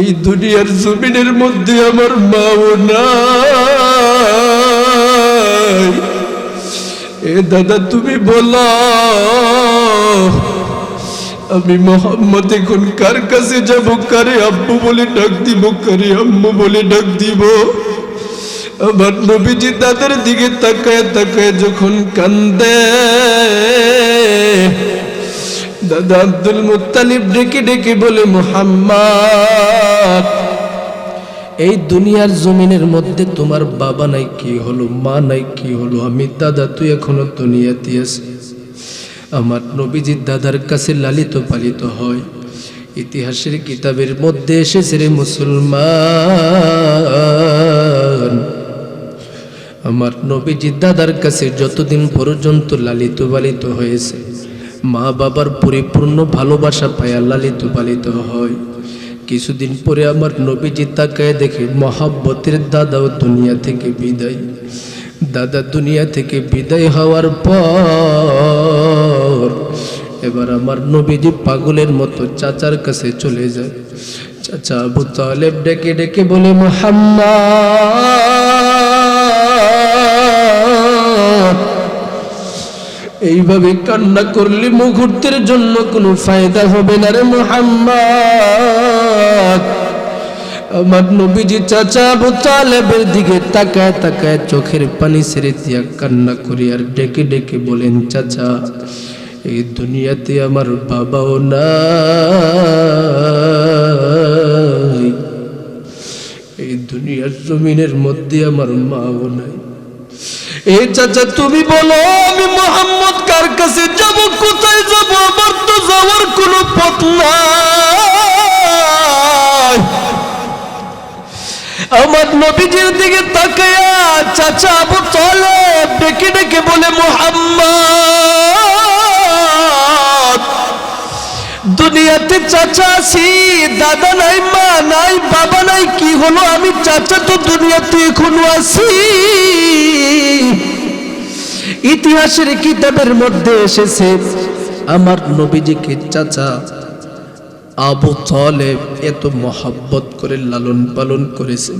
এই দুনিয়ার জমিনের মধ্যে আমার মাও নাই। এ দাদা, তুমি বলো, আমি মোহাম্মদ এখন কার কাছে যাব? কারে আব্বু বলে ডাক দিব, কারে আম্মু বলে ডাক দিব? আমার নবীজি দাদার দিকে তাকায় তাকায় যখন কান্দে, দাদা আব্দুল মুত্তালিব ডেকে ডেকে বলে, মুহাম্মদ, এই দুনিয়ার জমিনের মধ্যে তোমার বাবা নাই কি হলো, মা নাই কি হলো? আমি দাদা তুই এখনো দুনিয়াতে আছিস। আমার নবীজি দাদার কাছে লালিত পালিত হয়। ইতিহাসের কিতাবের মধ্যে এসেছে রে মুসলমান, আমার নবীজি দাদার কাছে যতদিন পর্যন্ত লালিত পালিত হয়েছে, মা বাবার পরিপূর্ণ ভালোবাসা পায়া লালিত পালিত হয়। কিছুদিন পরে আমার নবীজি তাকায় দেখে মহাব্বতের দাদাও দুনিয়া থেকে বিদায়। দাদা দুনিয়া থেকে বিদায় হওয়ার পর এবার আমার নবীজি পাগলের মতো চাচার কাছে চলে যায়। চাচা আবু তালেব ডেকে ডেকে বলে, মুহাম্মদ, এইভাবে কান্না করলে মুহূর্তের জন্য কোনো ফায়দা হবে না রে মুহাম্মদ। আমার নবীজি চাচা আবু তালেবের দিকে তাকায় তাকায় চোখের পানি ছেড়ে দিয়া কান্না করি আর ডেকে ডেকে বলেন, চাচা, এই দুনিয়াতে আমার বাবাও নাই, এই দুনিয়ার জমিনের মধ্যে আমার মাও নাই। এই চাচা তুমি বলো, আমি মুহাম্মদ কার কাছে যাব, কোথায় যাব? আমার তো যাওয়ার কোনো পথ নাই। আমার নবীজির দিকে তাকায়া চাচা আবু তালেব ডেকে ডেকে বলে, মুহাম্মদ, দুনিয়াতে চাচা আছি, দাদা নাই, মা নাই, বাবা নাই, কি হলো? আমি চাচা তো দুনিয়াতে এখনো আছি। ইতিহাসের কিতাবের মধ্যে এসেছে আমার নবীজিকে চাচা আবু তালেব এত মহব্বত করে লালন পালন করেছেন,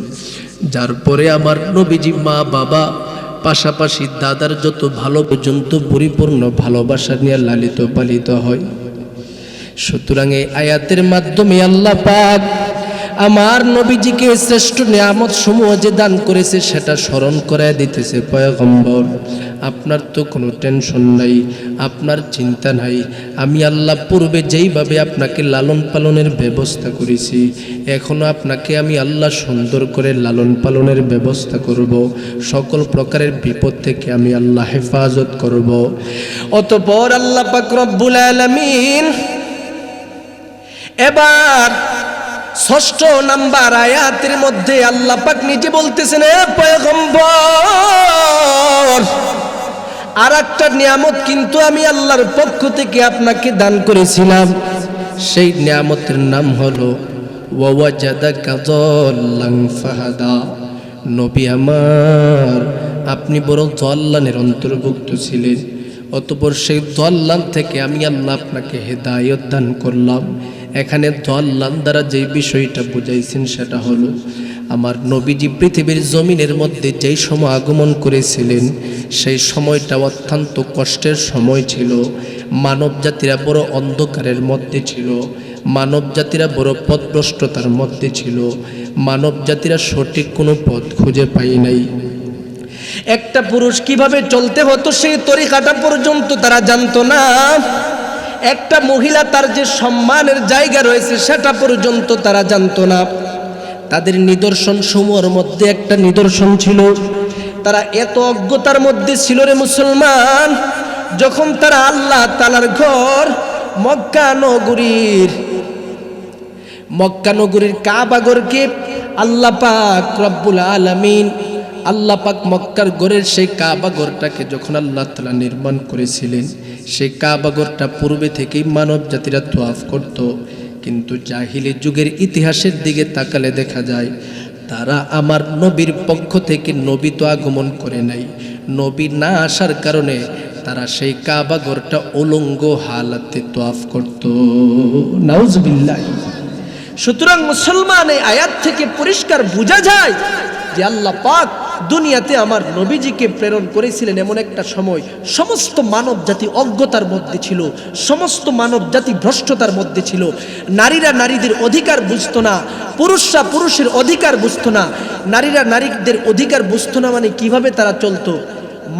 যার পরে আমার নবীজি মা বাবা পাশাপাশি দাদার যত ভালো পর্যন্ত পরিপূর্ণ ভালোবাসা নিয়ে লালিত পালিত হয়। সুতরাং এই আয়াতের মাধ্যমে আল্লাহ পাক আমার নবীজিকে শ্রেষ্ঠ নিয়ামত সমূহ যে দান করেছে সেটা স্মরণ করায় দিতেছে। পয়গম্বর, আপনার তো কোনো টেনশন নাই, আপনার চিন্তা নাই, আমি আল্লাহ পূর্বে যেইভাবে আপনাকে লালন পালনের ব্যবস্থা করেছি, এখনো আপনাকে আমি আল্লাহ সুন্দর করে লালন পালনের ব্যবস্থা করব, সকল প্রকারের বিপদ থেকে আমি আল্লাহ হেফাজত করব। অতঃপর আল্লাহ পাক রব্বুল আলামিন এবার ৬ষ্ঠ নাম্বার আয়াতের মধ্যে আল্লাহ পাক নিজে বলতেছেন, এ পয়গম্বর, আর একটা নিয়ামত কিন্তু আমি আল্লাহর পক্ষ থেকে আপনাকে দান করেছিলাম। সেই নিয়ামতের নাম হলো ওয়াজাদাকা যাল্লান ফাহাদা। নবী আমার, আপনি বড় যাল্লানের অন্তর্ভুক্ত ছিলেন, অতঃপর সেই যাল্লান থেকে আমি আল্লাহ আপনাকে হেদায়েত দান করলাম। এখানে আল্লাহ দ্বারা যে বিষয়টা বুঝাইছেন সেটা হলো আমার নবীজি পৃথিবীর জমিনের মধ্যে যেই সময় আগমন করেছিলেন সেই সময়টা অত্যন্ত কষ্টের সময় ছিল। মানব জাতিরা বড় অন্ধকারের মধ্যে ছিল, মানব জাতিরা বড় পথভ্রষ্টতার মধ্যে ছিল, মানব জাতিরা সঠিক কোনো পথ খুঁজে পায় নাই। একটা পুরুষ কিভাবে চলতে হতো সেই তরিকাটা পর্যন্ত তারা জানতো না। একটা মহিলা তার যে সম্মানের জায়গা রয়েছে সেটা পর্যন্ত তারা জানতো না। তাদের নিদর্শন সমূহের মধ্যে একটা নিদর্শন ছিল, তারা এত অজ্ঞতার মধ্যে ছিল রে মুসলমান, যখন তারা আল্লাহ তাআলার ঘর মক্কা নগরীর কাবা ঘরকে আল্লাহ পাক রব্বুল আলামিন আল্লাহ পাক মক্কার ঘরের সেই কাবা ঘরটাকে যখন আল্লাহ তাআলা নির্মাণ করেছিলেন, সেই কাবা ঘরটা পূর্বে থেকেই মানব জাতিরা তওয়াফ করত। কিন্তু জাহিলি যুগের ইতিহাসের দিকে তাকালে দেখা যায় তারা আমার নবীর পক্ষ থেকে নবী তো আগমন করে নাই, নবী না আসার কারণে তারা সেই কাবা ঘরটা উলঙ্গ হালাতে তওয়াফ করত। নাউজুবিল্লাহ। সুতরাং মুসলমান এই আয়াত থেকে পরিষ্কার বোঝা যায় যে আল্লাহ পাক দুনিয়াতে আমার নবীজিকে প্রেরণ করেছিলেন এমন একটা সময় সমস্ত মানব জাতি অজ্ঞতার মধ্যে ছিল, সমস্ত মানব জাতি ভ্রষ্টতার মধ্যে ছিল। নারীরা নারীদের অধিকার বুঝতো না, পুরুষরা পুরুষের অধিকার বুঝতো না, নারীরা নারীদের অধিকার বুঝতো না। মানে কিভাবে তারা চলতো?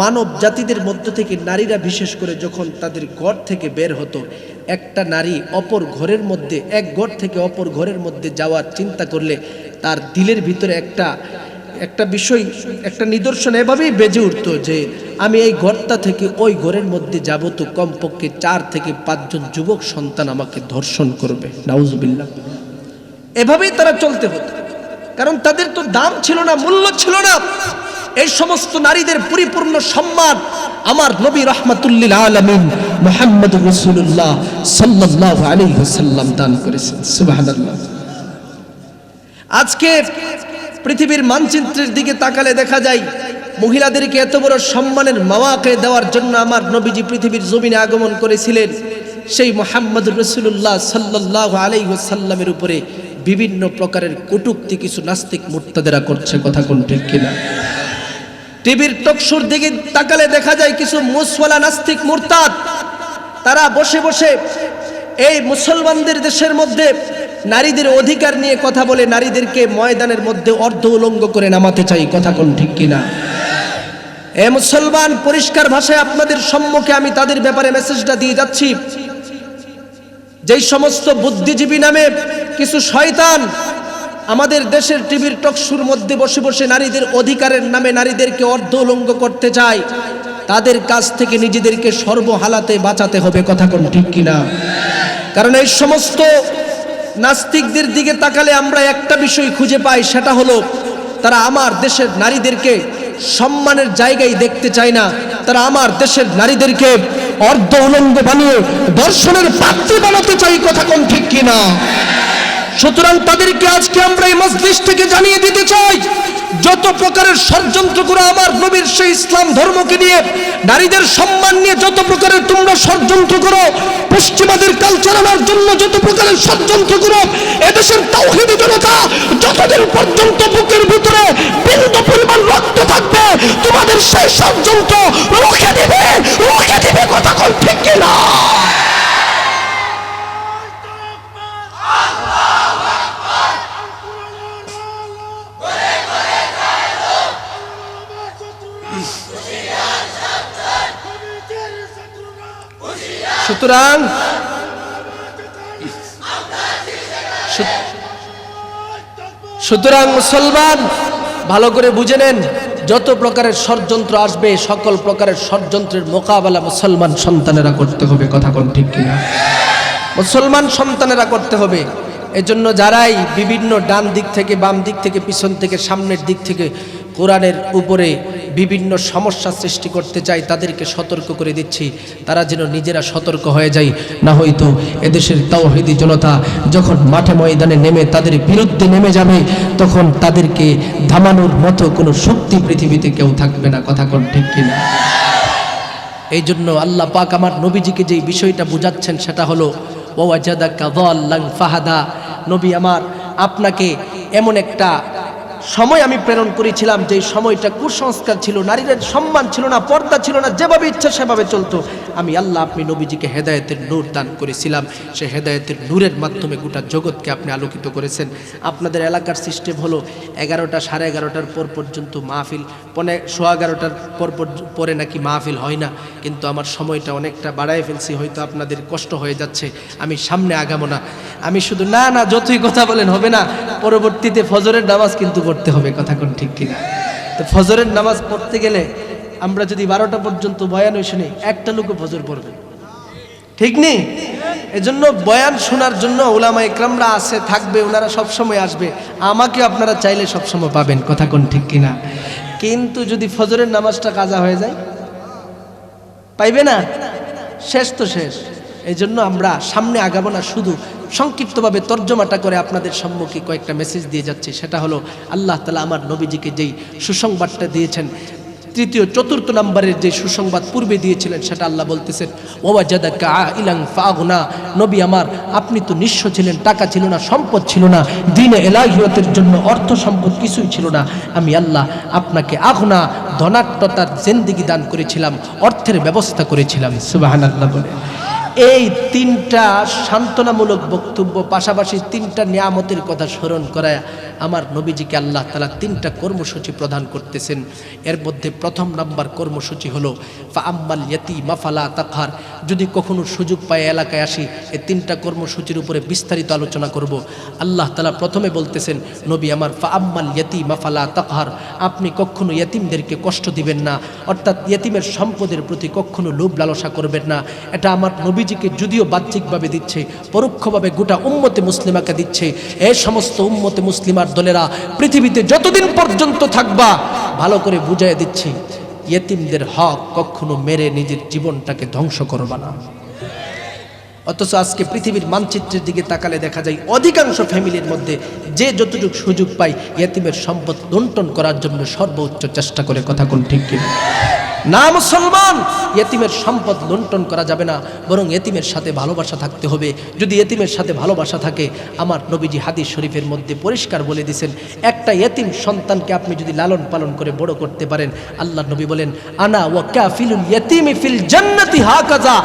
মানব জাতিদের মধ্য থেকে নারীরা বিশেষ করে যখন তাদের ঘর থেকে বের হতো, একটা নারী অপর ঘরের মধ্যে, এক ঘর থেকে অপর ঘরের মধ্যে যাওয়ার চিন্তা করলে তার দিলের ভিতরে একটা বিষয়, একটা নিদর্শন এভাবেই বেজে উঠতো যে আমি এই ঘরটা থেকে ওই ঘরের মধ্যে যাব তো কমপক্ষে 4 থেকে 5 জন যুবক সন্তান আমাকে ধর্ষণ করবে। নাউজুবিল্লাহ। এভাবেই তারা চলতে হতো, কারণ তাদের তো দাম ছিল না, মূল্য ছিল না। এই সমস্ত নারীদের পরিপূর্ণ সম্মান আমার নবী রাহমাতুল্লিল আলামিন মুহাম্মদুর রাসূলুল্লাহ সাল্লাল্লাহু আলাইহি ওয়াসাল্লাম দান করেছেন। সুবহানাল্লাহ। আজকে পৃথিবীর মানচিত্রের দিকে তাকালে দেখা যায় মহিলাদেরকে এত বড় সম্মানের মাওয়াকে দেওয়ার জন্য আমার নবীজি পৃথিবীর জমিনে আগমন করেছিলেন। সেই মুহাম্মদুর রাসূলুল্লাহ সাল্লাল্লাহু আলাইহি ওয়াসাল্লামের উপরে বিভিন্ন প্রকারের কটূক্তি কিছু নাস্তিক মুরতাদেরা করছে, কথা কোন ঠিক কিনা? টিভির টকশোর দিকে তাকালে দেখা যায় কিছু মুসওয়ালা নাস্তিক মুরতাদ তারা বসে বসে এই মুসলমানদের দেশের মধ্যে নারীদের অধিকার নিয়ে কথা বলে, নারীদেরকে ময়দানের মধ্যে অর্ধ উলঙ্গ করে নামাতে চাই, কথা কোন ঠিক কিনা? এ মুসলমান, পরিষ্কার ভাষায় আপনাদের সম্মুখে আমি তাদের ব্যাপারে মেসেজটা দিয়ে যাচ্ছি। যেই সমস্ত বুদ্ধিজীবী নামে কিছু শয়তান আমাদের দেশের টিভির টকশোর মধ্যে বসে বসে নারীদের অধিকারের নামে নারীদেরকে অর্ধ উলঙ্গ করতে চায়, তাদের কাছ থেকে নিজেদেরকে সর্বহালাতে বাঁচাতে হবে, কথা কোন ঠিক কিনা? কারণ এই সমস্ত নাস্তিকদের দিকে তাকালে আমরা একটা বিষয় খুঁজে পাই, সেটা হলো তারা আমার দেশের নারীদেরকে সম্মানের জায়গায় দেখতে চায় না, তারা আমার দেশের নারীদেরকে অর্ধ উলঙ্গ বানিয়ে দর্শনের পাত্রী বানাতে চাই, কথা কোন ঠিক কিনা? সুতরাং তাদেরকে আজকে আমরা এই মজলিস থেকে জানিয়ে দিতে চাই, যত প্রকারের ষড়যন্ত্র করে আমার নবীর সেই ইসলাম ধর্মকে নিয়ে, নারীদের সম্মান নিয়ে যত প্রকারের তোমরা ষড়যন্ত্র করো, পশ্চিমাদের কালচার আনার জন্য যত প্রকারের ষড়যন্ত্র করো, এদেশের তাওহীদি জনতা যতদিন পর্যন্ত বুকের ভিতরে বিন্দু পরিমাণ রক্ত থাকবে তোমাদের সেই ষড়যন্ত্র রুখে দিবে, কথা কোন ঠিক কিনা? সুতরাং মুসলমান ভালো করে বুঝে নেন, যত প্রকারের ষড়যন্ত্র আসবে সকল প্রকারের ষড়যন্ত্রের মোকাবেলা মুসলমান সন্তানেরা করতে হবে, কথা কোন ঠিক কিনা? মুসলমান সন্তানেরা করতে হবে। এজন্য যারাই বিভিন্ন ডান দিক থেকে, বাম দিক থেকে, পিছন থেকে, সামনের দিক থেকে কোরআনের উপরে বিভিন্ন সমস্যা সৃষ্টি করতে চায় তাদেরকে সতর্ক করে দিচ্ছি, তারা যেন নিজেরা সতর্ক হয়ে যায়, না হয়তো এদেশের তাওহীদি জনতা যখন মাঠে ময়দানে নেমে তাদের বিরুদ্ধে নেমে যাবে তখন তাদেরকে থামানোর মতো কোনো শক্তি পৃথিবীতে কেউ থাকবে না, কথা কোন ঠিক কিনা? এই জন্য আল্লাহ পাক আমার নবীজিকে যেই বিষয়টা বুঝাচ্ছেন সেটা হলো ওয়াজাদাকা যাল্লান ফাহাদা। নবী আমার, আপনাকে এমন একটা সময় আমি প্রেরণ করেছিলাম যে সময়টা কুসংস্কার ছিল, নারীদের সম্মান ছিল না, পর্দা ছিল না, যেভাবে ইচ্ছা সেভাবে চলতো। আমি আল্লাহ আপনি নবীজিকে হেদায়েতের নূর দান করেছিলাম। সে হেদায়েতের নূরের মাধ্যমে গোটা জগৎকে আপনি আলোকিত করেছেন। আপনাদের এলাকার সিস্টেম হলো 11টা, 11:30টার পর পর্যন্ত মাহফিল, 11:15টার পরে নাকি মাহফিল হয় না। কিন্তু আমার সময়টা অনেকটা বাড়ায় ফেলছি, হয়তো আপনাদের কষ্ট হয়ে যাচ্ছে। আমি সামনে আগাবো না, আমি শুধু না যতই কথা বলেন হবে না। পরবর্তীতে ফজরের নামাজ কিন্তু পড়তে হবে, কথা কোন ঠিক কিনা? তো ফজরের নামাজ পড়তে গেলে আমরা যদি 12টা পর্যন্ত বয়ান শুনি, একটা লোকও ফজর পড়বে, ঠিক নেই? এজন্য বয়ান শোনার জন্য উলামা ইকরামরা আছে, থাকবে, ওনারা সবসময় আসবে। আমাকে আপনারা চাইলে সবসময় পাবেন, কথা কোন ঠিক কিনা? কিন্তু যদি ফজরের নামাজটা কাজা হয়ে যায়, পাইবে না, শেষ তো শেষ। এই জন্য আমরা সামনে আগাবো না, শুধু সংক্ষিপ্তভাবে তর্জমাটা করে আপনাদের সম্মুখে কয়েকটা মেসেজ দিয়ে যাচ্ছি। সেটা হলো, আল্লাহ তাআলা আমার নবীজিকে যেই সুসংবাদটা দিয়েছেন, তৃতীয় চতুর্থ নম্বরের যে সুসংবাদ পূর্বে দিয়েছিলেন, সেটা আল্লাহ বলতেছেন, ওয়াজাদাকা আইলান ফাগনা। নবী আমার, আপনি তো নিঃস্ব ছিলেন, টাকা ছিল না, সম্পদ ছিল না, দ্বীনে ইলাহিয়তের জন্য অর্থ সম্পদ কিছুই ছিল না। আমি আল্লাহ আপনাকে আগনা, ধনাঢ্যতার জিন্দেগি দান করেছিলাম, অর্থের ব্যবস্থা করেছিলাম। সুবহানাল্লাহ বলে এই তিনটা সান্ত্বনামূলক বক্তব্য, পাশাপাশি তিনটা নিয়ামতের কথা স্মরণ করায় আমার নবীজিকে আল্লাহ তাআলা তিনটা কর্মসূচি প্রদান করতেছেন। এর মধ্যে প্রথম নাম্বার কর্মসূচি হলো ফাআম্মাল ইয়াতীমা ফালা তাকহার। যদি কখনো সুযোগ পায় এলাকায় আসি, এই তিনটা কর্মসূচির উপরে বিস্তারিত আলোচনা করব। আল্লাহ তাআলা প্রথমে বলতেছেন, নবী আমার, ফাআম্মাল ইয়াতীমা ফালা তাকহার, আপনি কখনো ইয়েতিমদেরকে কষ্ট দিবেন না, অর্থাৎ ইয়েতিমের সম্পদের প্রতি কখনো লোভ লালসা করবেন না। এটা আমার নবীজিকে যদিও বাহ্যিকভাবে দিচ্ছে, পরোক্ষভাবে গোটা উম্মতে মুসলিমাকে দিচ্ছে। এই সমস্ত উম্মতে মুসলিমার দলেরা পৃথিবীতে যতদিন পর্যন্ত থাকবা, ভালো করে বুঝাই দিচ্ছি, ইয়েতিমদের হক কখনো মেরে নিজের জীবনটাকে ধ্বংস করবা না। অথচ আজকে পৃথিবীর মানচিত্রের দিকে তাকালে দেখা যায় অধিকাংশ ফ্যামিলির মধ্যে যে যতটুকু সুযোগ পায়, ইয়েতিমের সম্পদ লুণ্ঠন করার জন্য সর্বোচ্চ চেষ্টা করে, কথা কোন ঠিক কিনা? না মুসলমান, ইয়েতিমের সম্পদ লুণ্ঠন করা যাবে না, বরং ইয়েতিমের সাথে ভালোবাসা থাকতে হবে। যদি ইয়েতিমের সাথে ভালোবাসা থাকে, আমার নবীজি হাদিস শরীফের মধ্যে পরিষ্কার বলে দিয়েছেন, একটা ইয়েতিম সন্তানকে আপনি যদি লালন পালন করে বড় করতে পারেন, আল্লাহ নবী বলেন, আনা ওয়া কাফিলুল ইয়াতীমি ফিল জান্নাতি হাকাযা,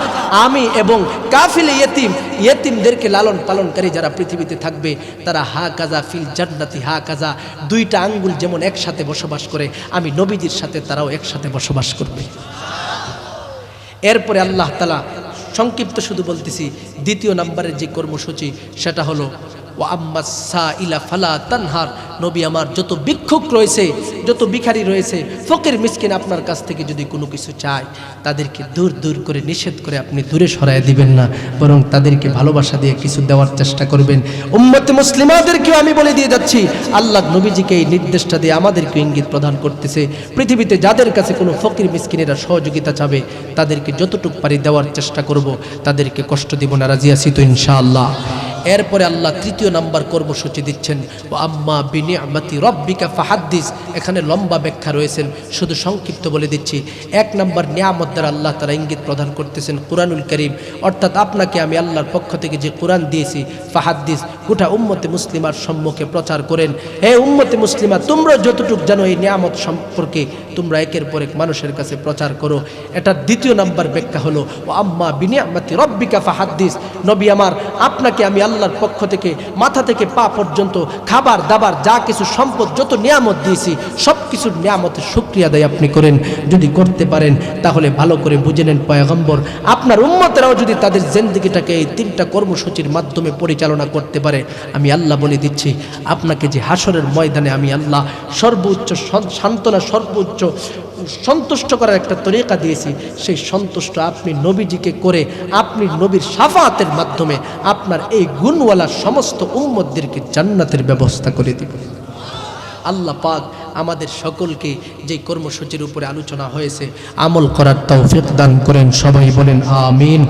আমি এবং কাফিল ইয়েতিম, ইয়েতিমদেরকে লালন পালনকারী যারা পৃথিবীতে থাকবে, তারা হাকাযা ফিল জান্নাতি হাকাযা, দুইটা আঙ্গুল যেমন একসাথে বসবাস করে, আমি নবীজির সাথে তারাও একসাথে বসবাস করে। এরপরে আল্লাহ তাআলা সংক্ষিপ্ত শুধু বলতেছি, দ্বিতীয় নম্বরের যে কর্মসূচি, সেটা হলো ওয়া আম্মাস সাইলা ফালা তানহার। নবী আমার, যত ভিক্ষুক রয়েছে, যত ভিখারি রয়েছে, ফকির মিসকিন আপনার কাছ থেকে যদি কোনো কিছু চায়, তাদেরকে দূর দূর করে নিষেধ করে আপনি দূরে সরায় দিবেন না, বরং তাদেরকে ভালোবাসা দিয়ে কিছু দেওয়ার চেষ্টা করবেন। উম্মতে মুসলিমাদেরকেও আমি বলে দিয়ে যাচ্ছি, আল্লাহ নবীজিকে এই নির্দেশটা দিয়ে আমাদেরকে ইঙ্গিত প্রদান করতেছে, পৃথিবীতে যাদের কাছে কোনো ফকির মিসকিনেরা সহযোগিতা চাবে, তাদেরকে যতটুকু পারি দেওয়ার চেষ্টা করব, তাদেরকে কষ্ট দিব না, রাজি আছি তো ইনশাআল্লাহ। এরপরে আল্লাহ তৃতীয় নাম্বার কর্মসূচি দিচ্ছেন, ওয়া আম্মা বিনিআমাতি রাব্বিকা ফাহাদ্দিস। এখানে লম্বা ব্যাখ্যা রয়েছেন, শুধু সংক্ষিপ্ত বলে দিচ্ছি। এক নাম্বার নিয়ামত দ্বারা আল্লাহ তাআলা ইঙ্গিত প্রদান করতেছেন কুরআনুল কারীম, অর্থাৎ আপনাকে আমি আল্লাহর পক্ষ থেকে যে কোরআন দিয়েছি, ফাহাদ্দিস, গোটা উম্মতে মুসলিমার সম্মুখে প্রচার করেন। হে উম্মতে মুসলিমা, তোমরা যতটুকু জানো এই নিয়ামত সম্পর্কে, তোমরা একের পর এক মানুষের কাছে প্রচার করো। এটা দ্বিতীয় নাম্বার ব্যাখ্যা হলো ওয়া আম্মা বিনিআমাতি রাব্বিকা ফাহাদ্দিস। নবী আমার, আপনাকে আমি আল্লাহর পক্ষ থেকে মাথা থেকে পা পর্যন্ত খাবার দাবার যা কিছু সম্পদ যত নিয়ামত দিয়েছি, সব কিছুর নিয়ামতের শুকরিয়া আদায় আপনি করেন। যদি করতে পারেন তাহলে ভালো করে বুঝে নেন, পয়গম্বর আপনার উম্মতেরাও যদি তাদের জিন্দেগিটাকে এই তিনটা কর্মসূচির মাধ্যমে পরিচালনা করতে পারে, আমি আল্লাহ বলে দিচ্ছি, আপনাকে যে হাসরের ময়দানে আমি আল্লাহ সর্বোচ্চ সান্ত্বনা, সর্বোচ্চ সন্তুষ্ট করার একটা তরিকা দিয়েছি, সেই সন্তুষ্ট আপনি নবীজিকে করে, আপনি নবীর শাফাআতের মাধ্যমে আপনার এই গুণওয়ালা সমস্ত উম্মতদেরকে জান্নাতের ব্যবস্থা করে দিবেন। আল্লাহ পাক আমাদের সকলকে যে কর্মসূচির উপরে আলোচনা হয়েছে আমল করার তৌফিক দান করেন, সবাই বলেন আমিন।